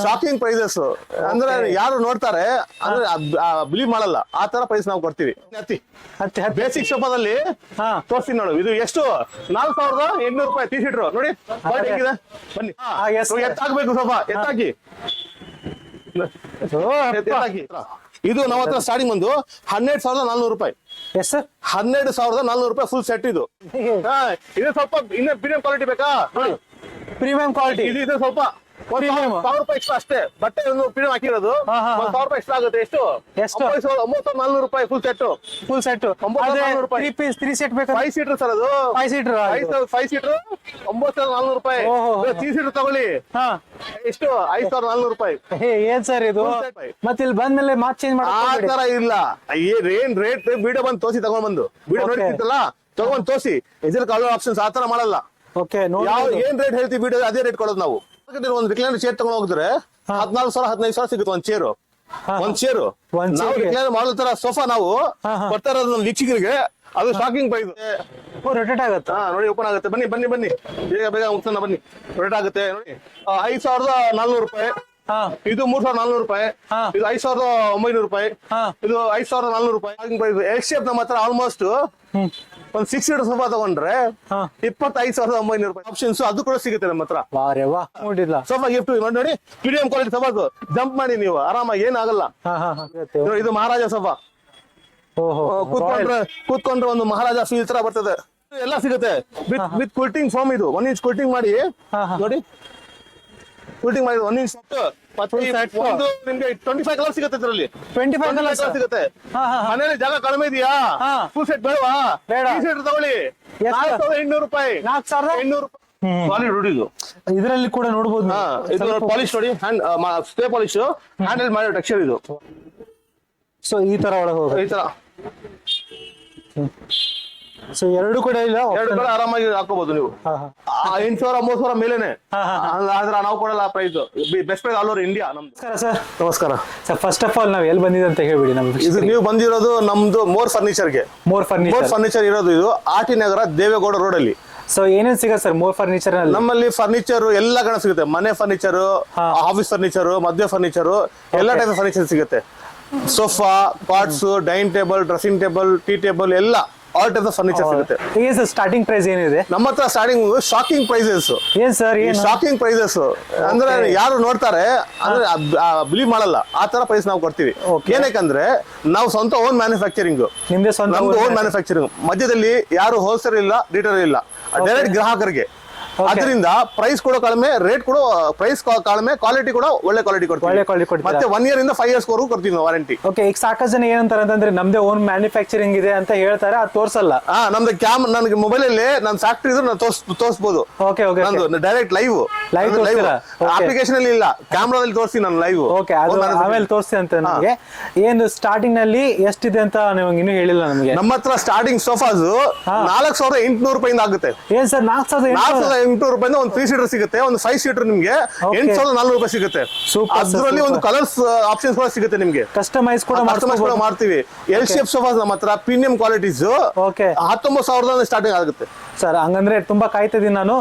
Shocking prices ಅಂದ್ರೆ ಯಾರು ನೋಡ್ತಾರೆ ಅಂದ್ರೆ ಬಿಲೀವ್ ಮಾಡಲ್ಲ ಆ ತರ ಪ್ರೈಸ್ ನಾವು ಕೊಡ್ತೀವಿ. ಬೇಸಿಕ್ ಸೋಫಾದಲ್ಲಿ ತೋರಿಸ್ತೀನಿ ನೋಡು, ಇದು ಎಷ್ಟು 4800 ರೂಪಾಯಿ ಟಿ ಶೀಟ್ರು ನೋಡಿ ಹೇಗಿದೆ. ಬನ್ನಿ ಎತ್ತಾಗಬೇಕು ಸೋಫಾ, ಎತ್ತಾಕಿ. ಇದು ನಮ್ಮ ಹತ್ರ ಸ್ಟಾರ್ಟಿಂಗ್ ಬಂದು 12,400 ರೂಪಾಯಿ. 12,400 ರೂಪಾಯಿ ಫುಲ್ ಸೆಟ್. ಇದು ಇದು ಸ್ವಲ್ಪ ಇನ್ನ ಪ್ರೀಮಿಯಂ ಕ್ವಾಲಿಟಿ ಬೇಕಾ? ಪ್ರೀಮಿಯಂ ಕ್ವಾಲಿಟಿ ಇದು ಸ್ವಲ್ಪ 1,000 ರೂಪಾಯಿ ಎಕ್ಸ್ಟ್ರಾ ಅಷ್ಟೇ. ಬಟ್ಟೆ ಒಂದು ಪ್ರೀಮಿಯಂ ಹಾಕಿರೋದು 1,000 ರೂಪಾಯಿ ಎಕ್ಸ್ಟ್ರಾ ಆಗುತ್ತೆ. ಎಷ್ಟು? 9,400 ರೂಪಾಯಿ ಫುಲ್ ಸೆಟ್. ಫುಲ್ ಸೆಟ್ 9,400 ರೂಪಾಯಿ. 3 ಸೆಟ್ ಬೇಕಾ? 5 ಸೀಟರ್ ಸರ್, ಅದು 5 ಸೀಟರ್ 5 ಸೀಟರ್ 9,400 ರೂಪಾಯಿ. 3 ಸೀಟರ್ ತಗೊಳ್ಳಿ, ಎಷ್ಟು? 5,400 ರೂಪಾಯಿ. ಏನ್ ಸರ್ ಇದು? ಮತ್ತೆ ಇಲ್ಲಿ ಬಂದ್ಮೇಲೆ ಮಾತ್ ಚೇಂಜ್ ಆ ತರ ಇಲ್ಲ. ಏನ್ ರೇಟ್ ವಿಡಿಯೋ ಬಂದು ತೋರಿಸಿ ತಗೊಂಡ್ ಬಂದು ವಿಡಿಯೋ ನೋಡಿರ್ತಲ್ಲ ತಗೊಂಡ್ ತೋರಿಸಿ. ಇದ್ರಲ್ಲಿ ಕಲರ್ ಆಪ್ಷನ್ಸ್ ಆತರ ಮಾಡಲ್ಲ. ಏನ್ ರೇಟ್ ಹೇಳ್ತೀವಿ ವಿಡಿಯೋ ಅದೇ ರೇಟ್ ಕೊಡೋದು ನಾವು. ಒಂದು ರಿಕ್ಲೈನರ್ ಚೇರ್ ತಗೊಂಡ್ ಹೋಗಿದ್ರೆ 14,000 15,000 ಸಿಗುತ್ತೆ ಒಂದ್ ಚೇರು. ನಾವು ರಿಕ್ಲೈನರ್ ಮಾಡೋ ತರ ಸೋಫಾ ನಾವು ಕೊಡ್ತಾ ಇರೋದು ನಮ್ಮ ವೀಕ್ಷಕರಿಗೆ. ಅದು ಶಾಕಿಂಗ್ ಪ್ರೈಸ್. ರೊಟೇಟ್ ಆಗುತ್ತೆ ನೋಡಿ, ಓಪನ್ ಆಗುತ್ತೆ. ಬನ್ನಿ ಬನ್ನಿ ಬನ್ನಿ, ಬೇಗ ಬೇಗ ಮುಗ್ಸೋಣ ಬನ್ನಿ. ರೊಟೇಟ್ ಆಗುತ್ತೆ ನೋಡಿ. 5,400 ರೂಪಾಯಿ. ಇದು 3,400 ರೂಪಾಯಿ. ಇದು 5,900 ರೂಪಾಯಿ. ಇದು 5,400 ರೂಪಾಯಿ. ಎಲ್ ಶೇಪ್ ನಮ್ಮ ಹತ್ರ ಆಲ್ಮೋಸ್ಟ್ ಒಂದ್ 6 ಸೀಟರ್ ಸೋಫಾ ತಗೊಂಡ್ರೆ 25,900 ರೂಪಾಯಿ ಆಪ್ಷನ್ಸ್ ಅದು ಕೂಡ ಸಿಗುತ್ತೆ ನಮ್ಮ ಹತ್ರ. ಸೋಫಾ ಗಿಫ್ಟ್ ನೋಡಿ, ಪ್ರೀಮಿಯಂ ಕ್ವಾಲಿಟಿ ಸೋಫಾ. ಜಂಪ್ ಮಾಡಿ ನೀವು ಆರಾಮಾಗಿ, ಏನಾಗಲ್ಲ. ಇದು ಮಹಾರಾಜ ಸೋಫಾ. ಕೂತ್ಕೊಂಡ್ರೆ ಒಂದು ಮಹಾರಾಜ ಫೀಲ್ ತರ ಬರ್ತದೆ. ಎಲ್ಲ ಸಿಗುತ್ತೆ ವಿತ್ ಕುಲ್ಟಿಂಗ್ ಫಾರ್ಮ್. ಇದು 1 ಇಂಚ್ ಕುಲ್ಟಿಂಗ್ ಮಾಡಿ ನೋಡಿ, ಕುಲ್ಟಿಂಗ್ ಮಾಡಿ 1 ಇಂಚ್ ನಿಮ್ಗೆ 25 ಕಲರ್ ಸಿಗುತ್ತೆ. ಇದರಲ್ಲಿ 25 ಕಲರ್ ಸಿಗುತ್ತೆ. ಮನೇಲಿ ಜಾಗ ಕಡಿಮೆ ಇದೆಯಾ? ಫುಲ್ ಸೆಟ್ ಬೇಡವಾ? ಸೆಟ್ ತಗೊಳ್ಳಿ, 4,800 ರೂಪಾಯಿ. 4,800 ರೂಪಾಯಿ. ಇದರಲ್ಲಿ ಕೂಡ ನೋಡಬಹುದು. ಇದು ಪಾಲಿಶ್ ನೋಡಿ, ಸ್ಪ್ರೇ ಪಾಲಿಶ್, ಹ್ಯಾಂಡಲ್ ಮಾಡೋ ಟೆಕ್ಸ್ಚರ್ ಇದು. ಸೊ ಈ ತರ ಒಳಗೆ ಹೋಗ, ಈ ತರ. ಸೊ ಎರಡು ಕೂಡ ಇಲ್ಲ, ಆರಾಮಾಗಿ ಹಾಕೋಬಹುದು ನೀವು. 8,000 3,000 ಮೇಲೇನೆ. ಆದ್ರೆ ನಾವು ಕೊಡಲ್ಲ price. Best price all over India ನಮ್ದು. ಸರ್ ನಮಸ್ಕಾರ ಸರ್. ಫಸ್ಟ್ ಆಫ್ ಆಲ್ ನಾವ್ ಎಲ್ಲಿ ಬಂದಿದೆ ಅಂತ ಹೇಳ್ಬಿಡಿ ನಮ್ಗೆ. ಇದು ನೀವು ಬಂದಿರೋದು ನಮ್ದು ಮೋರ್ ಫರ್ನಿಚರ್ಗೆ. ಮೋರ್ ಫರ್ನಿಚರ್ ಇರೋದು ಇದು ಆರ್ಟಿ ನಗರ, ದೇವೇಗೌಡ ರೋಡ್ ಅಲ್ಲಿ. ಸೊ ಏನೇನ್ ಸಿಗುತ್ತೆ ಸರ್ ಮೋರ್ ಫರ್ನಿಚರ್? ನಮ್ಮಲ್ಲಿ ಫರ್ನಿಚರ್ ಎಲ್ಲ ಕಡೆ ಸಿಗುತ್ತೆ. ಮನೆ ಫರ್ನಿಚರ್, ಆಫೀಸ್ ಫರ್ನಿಚರ್, ಮದುವೆ ಫರ್ನಿಚರ್, ಎಲ್ಲ ಟೈಪ್ ಫರ್ನಿಚರ್ ಸಿಗುತ್ತೆ. Sofa, cots, dining table, dressing table, tea table, ಎಲ್ಲ ಆಲ್ ಟೈಪ್ ಫರ್ನಿಚರ್ ಸಿಗುತ್ತೆ. ಏನ್ ಸರ್ ಸ್ಟಾರ್ಟಿಂಗ್ ಪ್ರೈಸ್ ಏನಿದೆ ನಮ್ಮ ಹತ್ರ? Starting shocking prices. ಏನ್ ಸರ್ ಶಾಕಿಂಗ್ ಪ್ರೈಸಸ್ ಅಂದ್ರೆ ಯಾರು ನೋಡ್ತಾರೆ ಅಂದ್ರೆ ಬಿಲೀವ್ ಮಾಡಲ್ಲ ಆ ತರ ಪ್ರೈಸ್ ನಾವು ಕೊಡ್ತೀವಿ. ಏನಕ್ಕಂದ್ರೆ ನಾವು ಸ್ವಂತ ಓನ್ ಮ್ಯಾನುಫ್ಯಾಕ್ಚರಿಂಗ್. ನಮ್ದು ಓನ್ ಮ್ಯಾನುಫ್ಯಾಕ್ಚರಿಂಗ್. ಮಧ್ಯದಲ್ಲಿ ಯಾರು ಹೋಲ್ಸೇಲ್ ಇಲ್ಲ, ರೀಟೇಲರ್ ಇಲ್ಲ, ಡೈರೆಕ್ಟ್ ಗ್ರಾಹಕರಿಗೆ. ಅದರಿಂದ ಪ್ರೈಸ್ ಕೂಡ ಕಡಿಮೆ, ರೇಟ್ ಕೂಡ ಪ್ರೈಸ್ ಕಡಿಮೆ, ಕ್ವಾಲಿಟಿ ಕೂಡ ಒಳ್ಳೆ ಕ್ವಾಲಿಟಿ ಕೊಡ್ತೀವಿ. ಮತ್ತೆ 1 year ಇಂದ 5 years ವರೆಗೂ ಕೊಡ್ತೀವಿ ವಾರಂಟಿ. ಈಗ ಸಾಕಷ್ಟು ಜನ ಏನಂತಾರೆ ಅಂತಂದ್ರೆ ನಮ್ದೇ ಓನ್ ಮ್ಯಾನುಫ್ಯಾಕ್ಚರಿಂಗ್ ಇದೆ ಅಂತ ಹೇಳ್ತಾರೆ, ಅದು ತೋರ್ಸಲ್ಲ. ನಮ್ದು ನನಗೆ ಮೊಬೈಲ್ ಅಲ್ಲಿ ನನ್ನ ಫ್ಯಾಕ್ಟರಿ ಇದ್ರೆ ನಾನು ತೋರಿಸಬಹುದು. ಡೈರೆಕ್ಟ್ ಲೈವ್ ಅಪ್ಲಿಕೇಶನ್ ಅಲ್ಲಿ ಇಲ್ಲ, ಕ್ಯಾಮ್ರಾದಲ್ಲಿ ತೋರಿಸ್ತೀನಿ ನಾನು ಲೈವ್. ಆಮೇಲೆ ತೋರಿಸ್ತೀನಿ ಅಂತ. ನಮಗೆ ಏನು ಸ್ಟಾರ್ಟಿಂಗ್ ನಲ್ಲಿ ಎಷ್ಟಿದೆ ಅಂತ ನಿಮಗೆ ಇನ್ನೂ ಹೇಳಿಲ್ಲ ನಮಗೆ. ನಮ್ಮ ಹತ್ರ ಸ್ಟಾರ್ಟಿಂಗ್ ಸೋಫಾಸ್ 4,800 ರೂಪಾಯಿಂದ ಆಗುತ್ತೆ. ಏನ್ ಸರ್ 4,800 ರೂಪಾಯಿಂದ ಒಂದು 3 ಸೀಟರ್ ಸಿಗುತ್ತೆ. ಒಂದು 5 ಸೀಟರ್ ನಿಮ್ಗೆ 8,400 ರೂಪಾಯಿ ಸಿಗುತ್ತೆ. ಅದರಲ್ಲಿ ಒಂದು ಕಲರ್ಸ್ ಆಪ್ಷನ್ಸ್ ಕೂಡ ಸಿಗುತ್ತೆ ನಿಮ್ಗೆ. ಕಸ್ಟಮೈಸ್ ಕೂಡ ಮಾಡ್ತೀವಿ. ಎಲ್ ಶೇಪ್ ಸೋಫಾಸ್ ನಮ್ಮ ಹತ್ರ ಪ್ರೀಮಿಯಂ ಕ್ವಾಲಿಟೀಸ್ 19,000 ಸ್ಟಾರ್ಟಿಂಗ್ ಆಗುತ್ತೆ ಸರ್. ಹಂಗಂದ್ರೆ ತುಂಬಾ ಕಾಯ್ತಿದ್ದೀನಿ ನಾನು,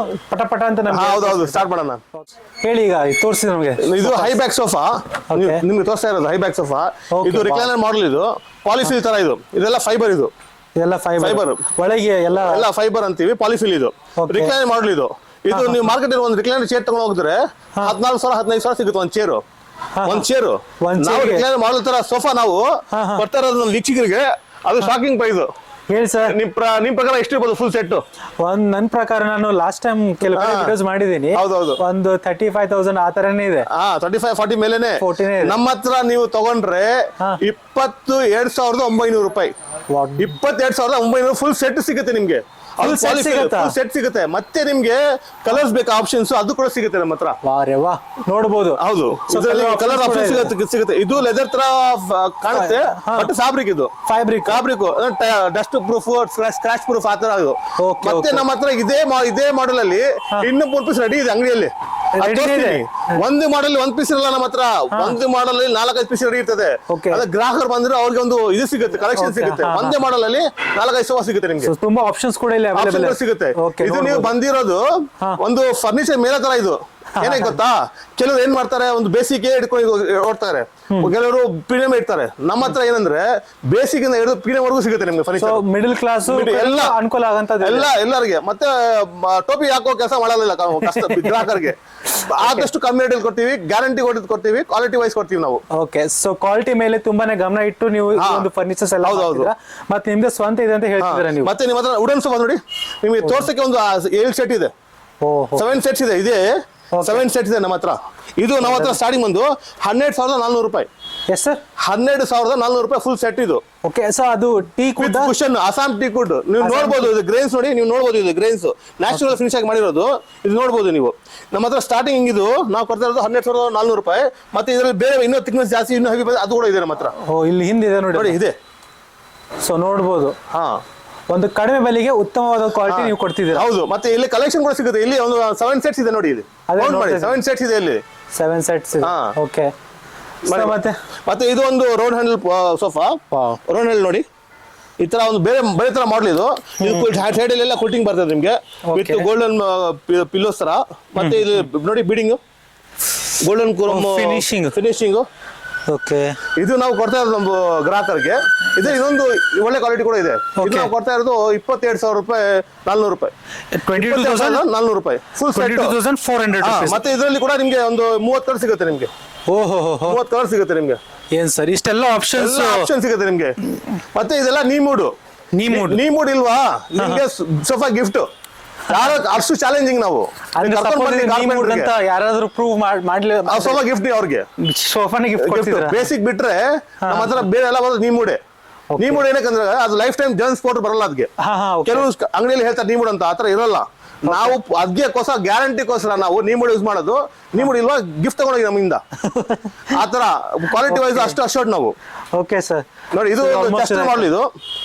ಪಟ ಅಂತ. ಹೌದೌದು, ಸ್ಟಾರ್ಟ್ ಮಾಡೋಣ. ಹೇಳಿ, ಈಗ ತೋರಿಸಿ ನಮಗೆ. ಇದು ಹೈ ಬ್ಯಾಕ್ ಸೋಫಾ ನಿಮ್ಗೆ ತೋರಿಸ್ತಾ ಇರೋದು. ಹೈ ಬ್ಯಾಕ್ ಸೋಫಾ ಇದು ರಿಕ್ಲೈನರ್ ಮಾಡೆಲ್. ಇದು ಪಾಲಿಫಿಲ್ ತರ. ಇದೆಲ್ಲ ಫೈಬರ್. ಇದೆಲ್ಲ ಫೈಬರ್ ಒಳಗೆ ಎಲ್ಲ ಫೈಬರ್ ಅಂತೀವಿ. ಪಾಲಿಫಿಲ್. ಇದು ರಿಕ್ಲೈನರ್ ಮಾಡೆಲ್. ಇದು ನೀವು ಮಾರ್ಕೆಟ್ ಒಂದು ರಿಕ್ಲೈನರ್ ಚೇರ್ ತಗೊಂಡ್ ಹೋಗಿದ್ರೆ 14,000 15,000 ಸಿಗುತ್ತೆ ಒಂದ್ ಚೇರು. ನಾವು ರಿಕ್ಲೈನರ್ ಮಾಡೋ ತರ ಸೋಫಾ ನಾವು ಕೊಡ್ತಾ ಇರೋದು ನಮ್ಮ ವೀಕ್ಷಕರಿಗೆ. ಅದು ಶಾಕಿಂಗ್ ಪ್ರೈಸ್. ಹೇಳಿ ಸರ್, ನಿಮ್ ಪ್ರಕಾರ ಎಷ್ಟು ಇರ್ಬೋದು ಫುಲ್ ಸೆಟ್? ನನ್ನ ಪ್ರಕಾರ ನಾನು ಲಾಸ್ಟ್ ಟೈಮ್ ಕೆಲವು ವಿಡಿಯೋಸ್ ಮಾಡಿದೀನಿ. ಹೌದೌದು, ಒಂದು 35,000 ಆ ತರನೇ ಇದೆ. 35-40 ಮೇಲೆನೆ. ನಮ್ಮ ಹತ್ರ ನೀವು ತಗೊಂಡ್ರೆ 22,900 ರೂಪಾಯಿ. 22,900 ಫುಲ್ ಸೆಟ್ ಸಿಗುತ್ತೆ ನಿಮ್ಗೆ. ಫುಲ್ ಸೆಟ್ ಸಿಗುತ್ತೆ. ಮತ್ತೆ ನಿಮ್ಗೆ ಕಲರ್ಸ್ ಬೇಕಾ ಆಪ್ಷನ್ಸ್, ಅದು ಕೂಡ ಸಿಗುತ್ತೆ ನಮ್ಮ ಹತ್ರ. ನೋಡಬಹುದು. ಹೌದು, ಕಲರ್ ಆಪ್ಷನ್ ಸಿಗುತ್ತೆ. ಇದು ಲೆದರ್ ತರ ಕಾಣುತ್ತೆ, ಬಟ್ ಫ್ಯಾಬ್ರಿಕ್. ಇದು fabric dust proof, scratch proof ಆ ತರ. ಇದು ಮತ್ತೆ ನಮ್ಮ ಹತ್ರ ಇದೇ ಮಾಡೆಲ್ ಅಲ್ಲಿ ಇನ್ನೂ 3 ಪೀಸ್ ರೆಡಿ ಇದೆ ಅಂಗಡಿಯಲ್ಲಿ. ಒಂದು ಮಾಡೆಲ್ 1 ಪೀಸ್ ಇರಲ್ಲ ನಮ್ಮ ಹತ್ರ. ಒಂದು ಮಾಡೆಲ್ ಅಲ್ಲಿ 4-5 ಪೀಸ್ ರೆಡಿ ಇರ್ತದೆ. ಗ್ರಾಹಕರು ಬಂದ್ರೆ ಅವ್ರಿಗೆ ಒಂದು ಇದು ಸಿಗುತ್ತೆ, ಕಲೆಕ್ಷನ್ ಸಿಗುತ್ತೆ. ಒಂದೇ ಮಾಡೆಲ್ ಅಲ್ಲಿ 4-5 ಸೋಫಾ ಸಿಗುತ್ತೆ ನಿಮ್ಗೆ. ತುಂಬಾ ಆಪ್ಷನ್ಸ್ ಕೂಡ ಸಿಗುತ್ತೆ. ಇದು ನೀವು ಬಂದಿರೋದು ಒಂದು ಫರ್ನಿಚರ್ ಮೇಲೆ ತರ. ಇದು ಏನಕ್ಕೆ ಗೊತ್ತಾ, ಕೆಲವರು ಏನ್ ಮಾಡ್ತಾರೆ, ಒಂದು ಬೇಸಿಗೆ ಹಿಡ್ಕೊಂಡು ಓಡ್ತಾರೆ, ಕೆಲವರು ಪ್ರೀಮಿಯಂ ಇಡ್ತಾರೆ. ನಮ್ಮ ಹತ್ರ ಏನಂದ್ರೆ ಬೇಸಿಕ್ ಇಂದ ಹಿಡಿದು ಪ್ರೀಮಿಯಂ ವರೆಗೂ ಸಿಗುತ್ತೆ ನಿಮ್ಗೆ ಫರ್ನಿಚರ್. ಮಿಡಲ್ ಕ್ಲಾಸ್ ಎಲ್ಲ ಅನುಕೂಲ ಆಗಂತದ್ದು ಎಲ್ಲರಿಗೆ. ಮತ್ತೆ ಟೋಪಿ ಹಾಕೋ ಕೆಲಸ ಮಾಡಲ್ಲ ಗ್ರಾಹಕರಿಗೆ. ಆದಷ್ಟು ಕಮ್ಮಿ ರೇಟಲ್ಲಿ ಕೊಡ್ತೀವಿ, ಗ್ಯಾರಂಟಿ ಕೊಡ್ತೀವಿ, ಕ್ವಾಲಿಟಿ ವೈಸ್ ಕೊಡ್ತೀವಿ ನಾವು. ಓಕೆ, ಸೊ ಕ್ವಾಲಿಟಿ ಮೇಲೆ ತುಂಬಾನೇ ಗಮನ ಇಟ್ಟು ನೀವು ಒಂದು ಫರ್ನಿಚರ್ಸ್ ಎಲ್ಲ ಮಾಡ್ತಿದ್ದೀರಾ. ಮತ್ತೆ ನಿಮ್ದು ಸ್ವಂತ ಇದೆ ಅಂತ ಹೇಳ್ತಿದ್ದೀರಾ ನೀವು. ಮತ್ತೆ ನಿಮ್ಮ ಹತ್ರ ವುಡನ್ ಸೋಫಾ ನೋಡಿ, ನಿಮಗೆ ತೋರ್ಸಕ್ಕೆ ಒಂದು 7 ಸೆಟ್ ಇದೆ, 7 ಸೆಟ್ಸ್ ಇದೆ. 7 ಸೆಟ್ಸ್ ಇದೆ ನಮ್ಮ ಹತ್ರ. ಇದು ನಮ್ಮ ಹತ್ರ ಸ್ಟಾರ್ಟಿಂಗ್ ಬಂದು 12,400 ರೂಪಾಯಿ. ಎಸ್ ಸರ್, 12,400 ರೂಪಾಯಿ ಫುಲ್ ಸೆಟ್ ಇದು. ಓಕೆ, ಸೊ ಅದು teak wood cushion, Assam teak wood ನೀವು ನೋಡ್ಬೋದು. ಇದು ಗ್ರೇನ್ಸ್ ನೋಡಿ, ನೀವು ನೋಡ್ಬೋದು. ಇದು ಗ್ರೇನ್ಸ್ ನ್ಯಾಚುರಲ್ ಫಿನಿಶ್ ಆಗಿ ಮಾಡಿರೋದು, ಇದು ನೋಡ್ಬೋದು ನೀವು. ನಮ್ಮ ಹತ್ರ ಸ್ಟಾರ್ಟಿಂಗ್ ಇದು ನಾವು ಕೊಡ್ತಾ ಇರೋದು 12,400 ರೂಪಾಯಿ. ಮತ್ತೆ ಇದರಲ್ಲಿ ಬೇರೆ ಇನ್ನೂ ಥಿಕ್ನೆಸ್ ಜಾಸ್ತಿ, ಇನ್ನೂ ಹೆವಿ ಅದು ಕೂಡ ಇದೆ ನಮ್ಮ ಹತ್ರ. ಇಲ್ಲಿ ಹಿಂದೆ ಇದೆ ನೋಡಿ ಇದೆ. ಸೊ ನೋಡ್ಬೋದು, ಒಂದು ಕಡಿಮೆ ಬೆಲೆಗೆ ಉತ್ತಮವಾದ ಕ್ವಾಲಿಟಿ ನೀವು ಕೊಡ್ತಿದ್ದೀರಾ. ಹೌದು, ಮತ್ತೆ ಇಲ್ಲಿ ಕಲೆಕ್ಷನ್ ಕೂಡ ಸಿಗುತ್ತೆ. ಇಲ್ಲಿ ಒಂದು 7 ಸೆಟ್ಸ್ ಇದೆ ನೋಡಿ. ಇಲ್ಲಿ 7 ಸೆಟ್ಸ್ ಇದೆ. ಇಲ್ಲಿ 7 ಸೆಟ್ಸ್. ಓಕೆ, ಮತ್ತೆ ಇದು ಒಂದು round handle sofa. Round handle ನೋಡಿ, ಈ ತರ ಒಂದು ಬೇರೆ ತರ ಮಾಡಲ್ ಇದು. ಸೈಡ್ ಅಲ್ಲಿ ಎಲ್ಲ ಕುಲ್ಟಿಂಗ್ ಬರ್ತದೆ ನಿಮ್ಗೆ, ವಿತ್ ಗೋಲ್ಡನ್ ಪಿಲ್ಲೋಸ್ ತರ. ಮತ್ತೆ ಇದು ನೋಡಿ ಬೀಡಿಂಗ್, ಗೋಲ್ಡನ್ ಫಿನಿಶಿಂಗ್. ಓಕೆ, ಇದು ನಾವು ಕೊಡ್ತಾ ಇರೋದು ನಮ್ಮ ಗ್ರಾಹಕರಿಗೆ. ಇದೊಂದು ಒಳ್ಳೆ ಕ್ವಾಲಿಟಿ ಕೂಡ ಇದೆ. ಇದು ನಾವು ಕೊಡ್ತಾ ಇರೋದು 22,000 ರೂಪಾಯಿ, 400 ರೂಪಾಯಿ, 22,400 ರೂಪಾಯಿ ಫುಲ್ ಸೆಟ್. 22,400. ಮತ್ತೆ ಇದರಲ್ಲಿ ಕೂಡ ನಿಮ್ಗೆ ಒಂದು 30 ಕಲರ್ ಸಿಗುತ್ತೆ ನಿಮ್ಗೆ. 30 ಕಲರ್ ಸಿಗುತ್ತೆ ನಿಮ್ಗೆ. ಏನ್ ಸರ್ ಇಷ್ಟೆಲ್ಲ ಆಪ್ಷನ್ ಸಿಗುತ್ತೆ ನಿಮ್ಗೆ. ಮತ್ತೆ ಇದೆಲ್ಲ ನೀ ಮೂಡ್ ಇಲ್ವಾ ನಿಮ್ಗೆ ಸೋಫಾ ಗಿಫ್ಟ್. ಅಷ್ಟು ಚಾಲೆಂಜಿಂಗ್ ನಾವು ಯಾರಾದ್ರೂ ಪ್ರೂವ್ ಮಾಡ್ಲಿ ಸೋಫಾ ಗಿಫ್ಟ್ ಅವ್ರಿಗೆ. ಸೋಫಾನೇ ಗಿಫ್ಟ್. ಬೇಸಿಕ್ ಬಿಟ್ರೆ ನಮ್ಮ ಹತ್ರ ಬೇರೆ ಎಲ್ಲ ಬರೋದು ನೀ ಮೂಡ್. ಏನಕ್ಕಂದ್ರೆ ಅದು ಲೈಫ್ ಟೈಮ್ ಜರ್ನ್ಸ್ ಫೋಟೋ ಬರಲ್ಲ. ಅದಕ್ಕೆ ಕೆಲವು ಅಂಗಡಿಯಲ್ಲಿ ಹೇಳ್ತಾರೆ ನೀ ಮೂಡ್ ಅಂತ, ಆತರ ಇರಲ್ಲ. ನಾವು ಅದಕ್ಕೋಸ್ಕರ ಗ್ಯಾರಂಟಿಗೋಸ್ಕರ ನಾವು ನೀ ಮೂಡ್ ಯೂಸ್ ಮಾಡೋದು. ನೀ ಮೂಡ್ ಇಲ್ವಾ ಗಿಫ್ಟ್ ತಗೊಂಡೋಗಿ ನಮ್ಮಿಂದ. ಆತರ ಕ್ವಾಲಿಟಿ ವೈಸ್ ಅಷ್ಟು ಅಶೋರ್ಡ್ ನಾವು. ಓಕೆ ಸರ್, ನೋಡಿ ಇದು ಚೆಸ್ಟರ್ ಮಾಡಲ್. ಇದು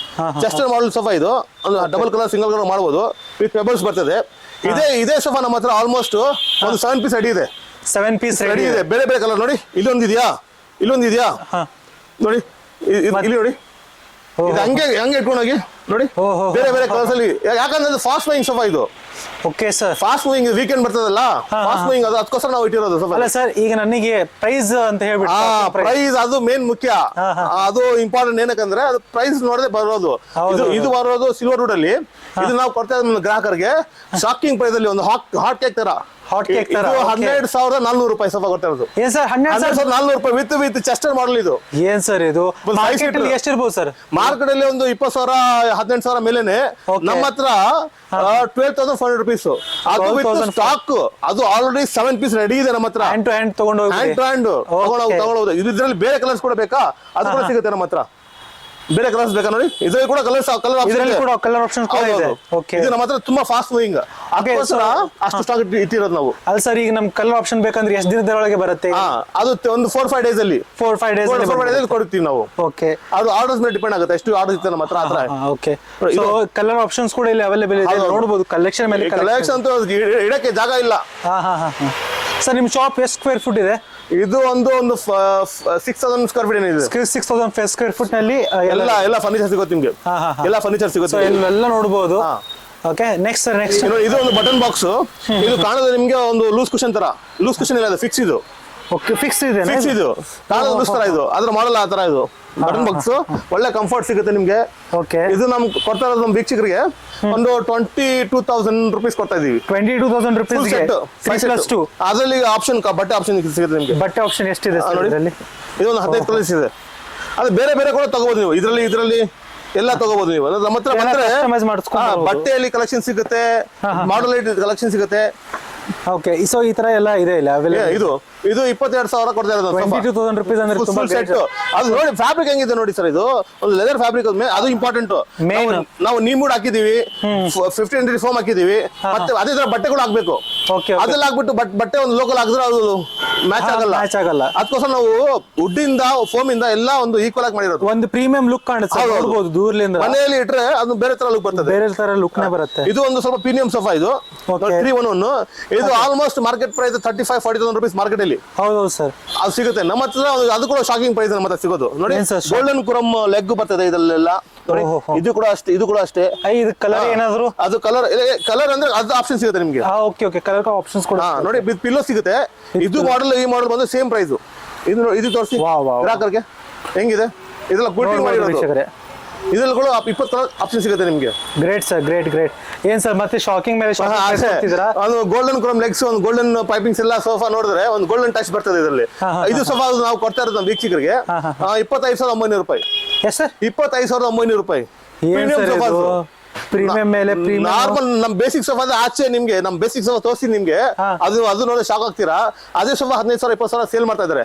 ಚೆಸ್ಟರ್ ಮಾಡಲ್ ಸೋಫಾ. ಇದು ಒಂದು ಡಬಲ್ ಕಲರ್, ಸಿಂಗಲ್ ಕಲರ್ ಮಾಡಬಹುದು, ವಿತ್ ಪೆಬಲ್ಸ್ ಬರ್ತದೆ. ಇದೇ ಸೋಫಾ ನಮ್ಮ ಹತ್ರ ಆಲ್ಮೋಸ್ಟ್ ಒಂದು 7 ಪೀಸ್ ರೆಡಿ ಇದೆ. 7 ಪೀಸ್ ರೆಡಿ ಇದೆ. ಬೇರೆ ಕಲರ್ ನೋಡಿ. ಇಲ್ಲೊಂದಿದ್ಯಾ ನೋಡಿ, ಇಲ್ಲಿ ನೋಡಿ. ಇದು ಹಂಗೆ ಇಟ್ಕೊಂಡೋಗಿ ನೋಡಿ, ಬೇರೆ ಕಲರ್ಸ್ ಅಲ್ಲಿ. ಯಾಕಂದ್ರೆ ಫಾಸ್ಟ್ ಮೂವಿಂಗ್ ಸೋಫಾ ಇದು. Okay sir, fast moving weekend ಬರ್ತದಲ್ಲ, ಫಾಸ್ಟ್ ಮೂವಿಂಗ್ ಅದು ಅದಕ್ಕೋಸ್ಕರ ನಾವು ಇಟ್ಟಿರೋದು ಸೋಫಾ. ಅಲ್ಲ ಸರ್, ಈಗ ನನಗೆ ಪ್ರೈಸ್ ಅಂತ ಹೇಳ್ಬಿಟ್ಟು ಪ್ರೈಸ್ ಅದು ಮೇನ್ ಮುಖ್ಯ. ಅದು ಇಂಪಾರ್ಟೆಂಟ್. ಏನಕ್ಕಂದ್ರೆ ಅದು ಪ್ರೈಸ್ ನೋಡದೆ ಬರೋದು. ಇದು ಬರೋದು ಸಿಲ್ವರ್ ವುಡ್ ಅಲ್ಲಿ. ಇದು ನಾವು ಕೊಡ್ತಾ ಇದ್ದೀವಿ ಗ್ರಾಹಕರಿಗೆ ಶಾಕಿಂಗ್ ಪ್ರೈಸ್ ಅಲ್ಲಿ. ಒಂದು ಹಾಟ್ ಕೇಕ್ ತರ. 12,400 ರೂಪಾಯಿ ಸೋಫಾ ಕೊಡ್ತಾ ಇರೋದು. ಏನ್ ಸರ್, 12,400 ರೂಪಾಯಿ ವಿತ್ ಚೆಸ್ಟರ್ ಮಾಡಲ್ ಇದು. ಏನ್ ಸರ್ ಇದು ಮಾರ್ಕೆಟ್ ಅಲ್ಲಿ ಎಷ್ಟಿರ್ಬೋದು ಸರ್? ಮಾರ್ಕೆಟ್ ಅಲ್ಲಿ ಒಂದು 20,000 18,000 ಮೇಲೆನೆ. ನಮ್ಮ ಹತ್ರ 12,400 ರೂಪೀಸ್. ಅದು ವಿತ್ ಸ್ಟಾಕ್. ಅದು ಆಲ್ರೆಡಿ 7 ಪೀಸ್ ರೆಡಿ ಇದೆ ನಮ್ಮ ಹತ್ರ. ಹ್ಯಾಂಡ್ ಟು ಹ್ಯಾಂಡ್ ತಗೊಂಡೋಗಿ. ಇದ್ರಲ್ಲಿ ಬೇರೆ ಕಲರ್ಸ್ ಕೂಡ ಬೇಕಾ, ಅದು ಕೂಡ ಸಿಗುತ್ತೆ ನಮ್ಮ ಹತ್ರ. ಬೇರೆ ಕಲರ್ಸ್ ಬೇಕಾ ನೋಡಿ, ಇದರಲ್ಲಿ ಕೂಡ ಕಲರ್ ಆಪ್ಷನ್ ಇದೆ. ಓಕೆ, ಇದು ನಮ್ಮ ಹತ್ರ ತುಂಬಾ ಫಾಸ್ಟ್ ಮೂವಿಂಗ್. ಅದಕ್ಕೋಸ್ಕರ ಅಷ್ಟು ಸ್ಟಾಕ್ ಇಟ್ಟಿರೋದು ನಾವು. ಅಲ್ಲ ಸರ್, ಈಗ ನಮ್ ಕಲರ್ ಆಪ್ಷನ್ ಬೇಕಂದ್ರೆ ಎಷ್ಟು ದಿನದೊಳಗೆ ಬರುತ್ತೆ? ಅದು ಒಂದು 4-5 ಡೇಸ್ ಅಲ್ಲಿ 4-5 ಡೇಸ್ ಕೊಡ್ತೀವಿ ನಾವು. ಓಕೆ, ಅದು ಆರ್ಡರ್ಸ್ ಮೇಲೆ ಡಿಪೆಂಡ್ ಆಗುತ್ತೆ, ಎಷ್ಟು ಆರ್ಡರ್ ಇರುತ್ತೆ ನಮ್ಮ ಹತ್ರ. ಓಕೆ, ಸೊ ಕಲರ್ ಆಪ್ಷನ್ಸ್ ಕೂಡ ಇಲ್ಲಿ ಅವೈಲೇಬಲ್ ಇದೆ. ನೋಡಬಹುದು ಕಲೆಕ್ಷನ್ ಮೇಲೆ ಕಲೆಕ್ಷನ್ ಅಂತೂ ಇಡಕ್ಕೆ ಜಾಗ ಇಲ್ಲ. ಸರ್, ನಿಮ್ ಶಾಪ್ ಎಷ್ಟು ಸ್ಕ್ವೇರ್ ಫುಟ್ ಇದೆ? ಇದು ಒಂದು 6,000 ಸ್ಕ್ವೇರ್ ಫೀಟ್ ಏನಿದೆ. 6,000 ಸ್ಕ್ವೇರ್ ಫುಟ್ ನಲ್ಲಿ ಎಲ್ಲ ಫರ್ನಿಚರ್ ಸಿಗುತ್ತೆ ನಿಮ್ಗೆ. ಎಲ್ಲ ಫರ್ನಿಚರ್ ಸಿಗುತ್ತೆ, ಎಲ್ಲ ನೋಡಬಹುದು. ಓಕೆ, ನೆಕ್ಸ್ಟ್ ಇದು ಒಂದು ಬಟನ್ ಬಾಕ್ಸ್. ಇದು ಕಾಣೋದು ನಿಮ್ಗೆ ಒಂದು ಲೂಸ್ ಕುಷನ್ ತರ. ಲೂಸ್ ಕುಷನ್ ಇಲ್ಲ, ಅದು ಫಿಕ್ಸ್. ಇದು ಫಿಕ್ಸ್ ಇದೆ. ಇದು ಕಾಣೋದು ಲೂಸ್ ತರ. ಇದು ಅದ್ರ ಮಾಡಲ್ಲ ಆ ತರ. ಇದು ಬಟನ್ ಬಾಕ್ಸ್ ಒಳ್ಳೆ ಕಂಫರ್ಟ್ ಸಿಗುತ್ತೆ ನಿಮ್ಗೆ. ಓಕೆ, ಇದು ನಮ್ ಕೊಡ್ತಾ ಇರೋದು ನಮ್ಮ ವೀಕ್ಷಕರಿಗೆ ಒಂದು 22,000 ರೂಪೀಸ್ ಕೊಡ್ತಾ ಇದೀವಿ. 22,000 ರೂಪೀಸ್ ಅದರಲ್ಲಿ ಆಪ್ಷನ್ ಬಟ್ಟೆ ಆಪ್ಷನ್ ಸಿಗುತ್ತೆ ನಿಮ್ಗೆ. ಬಟ್ಟೆ ಆಪ್ಷನ್ ಎಷ್ಟಿದೆ ನೋಡಿ? ಇದು ಒಂದು 15 ಕಲರ್ಸ್ ಇದೆ. ಅದು ಬೇರೆ ಕೂಡ ತಗೋಬಹುದು ನೀವು. ಇದರಲ್ಲಿ ಎಲ್ಲ ತಗೋಬಹುದು ನೀವು. ನಮ್ಮ ಹತ್ರ ಬಂದ್ರೆ ಬಟ್ಟೆಯಲ್ಲಿ ಕಲೆಕ್ಷನ್ ಸಿಗುತ್ತೆ, ಮಾಡಲ್ ಕಲೆಕ್ಷನ್ ಸಿಗುತ್ತೆ. ಓಕೆ, ಸೊ ಈ ತರ ಎಲ್ಲ ಇದೆ ಇಲ್ಲ ಇದು 22,000 ಕೊಡ್ತಾ ಇರೋದು. 22,000 ರೂಪೀಸ್ ಅಂದ್ರೆ ತುಂಬಾ ಸೆಟ್. ಅದು ನೋಡಿ ಫ್ಯಾಬ್ರಿಕ್ ಹೆಂಗಿದೆ ನೋಡಿ ಸರ್. ಇದು ಒಂದು ಲೆದರ್ ಫ್ಯಾಬ್ರಿಕ್. ಅದು ಇಂಪಾರ್ಟೆಂಟ್. ನಾವು ನೀ ಮೂಡ್ ಹಾಕಿದೀವಿ, 15 ಫೋಮ್ ಹಾಕಿದೀವಿ. ಮತ್ತೆ ಅದೇ ತರ ಬಟ್ಟೆ ಕೂಡ ಹಾಕ್ಬೇಕು. ಅದೆಲ್ಲ ಹಾಕ್ಬಿಟ್ಟು ಬಟ್ಟೆ ಒಂದು ಲೋಕಲ್ ಹಾಕಿದ್ರೆ ಅದು ಮ್ಯಾಚ್ ಆಗಲ್ಲ. ಅದಕ್ಕೋಸ್ಕರ ನಾವು ವುಡ್ ಇಂದ, ಫೋಮ್ ಇಂದ ಎಲ್ಲ ಒಂದು ಈಕ್ವಲ್ ಆಗಿ ಮಾಡಿರೋದು. ಒಂದು ಪ್ರೀಮಿಯಂ ಲುಕ್ ಕಾಣುತ್ತೆ, ನೋಡಬಹುದು ದೂರದಿಂದ. ಮನೆಯಲ್ಲಿ ಇಟ್ರೆ ಅದು ಬೇರೆ ತರ ಲುಕ್ ಬರ್ತದೆ. ಬೇರೆ ತರ ಲುಕ್ ನೇ ಬರುತ್ತೆ. ಇದು ಒಂದು ಸ್ವಲ್ಪ ಪ್ರೀಮಿಯಂ ಸೋಫಾ. ಇದು 311. ಇದು ಅದು almost market price 35-40,000 rupees market ಅಲ್ಲಿ ಹೌದೌದು ಸರ್. ಅದು ಸಿಗುತ್ತೆ. ನಮ್ಮ ಹತ್ರ ಅದು ಕೂಡ ಶಾಕಿಂಗ್ ಪ್ರೈಸ್ ನಮ್ಮ ಹತ್ರ ಸಿಗೋದು ನೋಡಿ. ಏನ್ sir? ಗೋಲ್ಡನ್ ಕುರಮ್ ಲೆಗ್ ಬರ್ತದೆ ಇದರಲ್ಲೆಲ್ಲ ನೋಡಿ. ಇದು ಕೂಡ ಅಷ್ಟೇ, ಇದು ಕೂಡ ಅಷ್ಟೇ. ಇದು ಕಲರ್ ಏನಾದ್ರು ಅದು ಕಲರ್ ಅಂದ್ರೆ ಅದು ಆಪ್ಷನ್ ಸಿಗುತ್ತೆ ನಿಮ್ಗೆ. ಓಕೆ ಓಕೆ, ಕಲರ್ ಆಪ್ಷನ್ಸ್ ಕೂಡ ನೋಡಿ ಪಿಲ್ಲೋ ಸಿಗುತ್ತೆ. ಇದು ಮಾಡೆಲ್ ಈ ಮಾಡೆಲ್ ಬಂದು ಸೇಮ್ ಪ್ರೈಸ್. ಇದು ತೋರಿಸಿ ಗ್ರಾಹಕರಿಗೆ ಹೆಂಗಿದೆ. ಇದೆಲ್ಲ ಕೂಟಿಂಗ್ ಮಾಡಿರೋದು. ಇದ್ರಲ್ಲಿ ಕೂಡ 20 ಕಲರ್ ಆಪ್ಷನ್ ಸಿಗುತ್ತೆ ನಿಮ್ಗೆ. Great sir, great great. ಏನ್ ಸರ್ ಮತ್ತೆ ಶಾಕಿಂಗ್ ಮೇಲೆ ಅದು ಗೋಲ್ಡನ್ ಕ್ರೋಮ್ ಲೆಗ್ಸ್, ಒಂದು ಗೋಲ್ಡನ್ ಪೈಪಿಂಗ್ಸ್ ಎಲ್ಲ ಸೋಫಾ ನೋಡಿದ್ರೆ ಒಂದು ಗೋಲ್ಡನ್ ಟಚ್ ಬರ್ತದೆ ಇದರಲ್ಲಿ. ಇದು ಸೋಫಾ ನಾವು ಕೊಡ್ತಾ ಇರೋದು ನಮ್ಮ ವೀಕ್ಷಕರಿಗೆ 25,900 ರೂಪಾಯಿ. ಎಸ್ ಸರ್, 25,900 ರೂಪಾಯಿ. ಪ್ರೀಮಿಯಂ ಮೇಲೆ ನಾರ್ಮಲ್ ನಮ್ ಬೇಸಿಕ್ ಸೋಫಾ ಅಂದ್ರೆ ಆಚೆ ನಿಮ್ಗೆ ನಮ್ ಬೇಸಿಕ್ ಸೋಫಾ ತೋರಿಸಿ ನಿಮ್ಗೆ ಅದು ನೋಡಿ ಶಾಕ್ ಆಗ್ತೀರಾ. ಅದೇ ಸೋಫಾ 15,000 20,000 ಸೇಲ್ ಮಾಡ್ತಾ ಇದಾರೆ.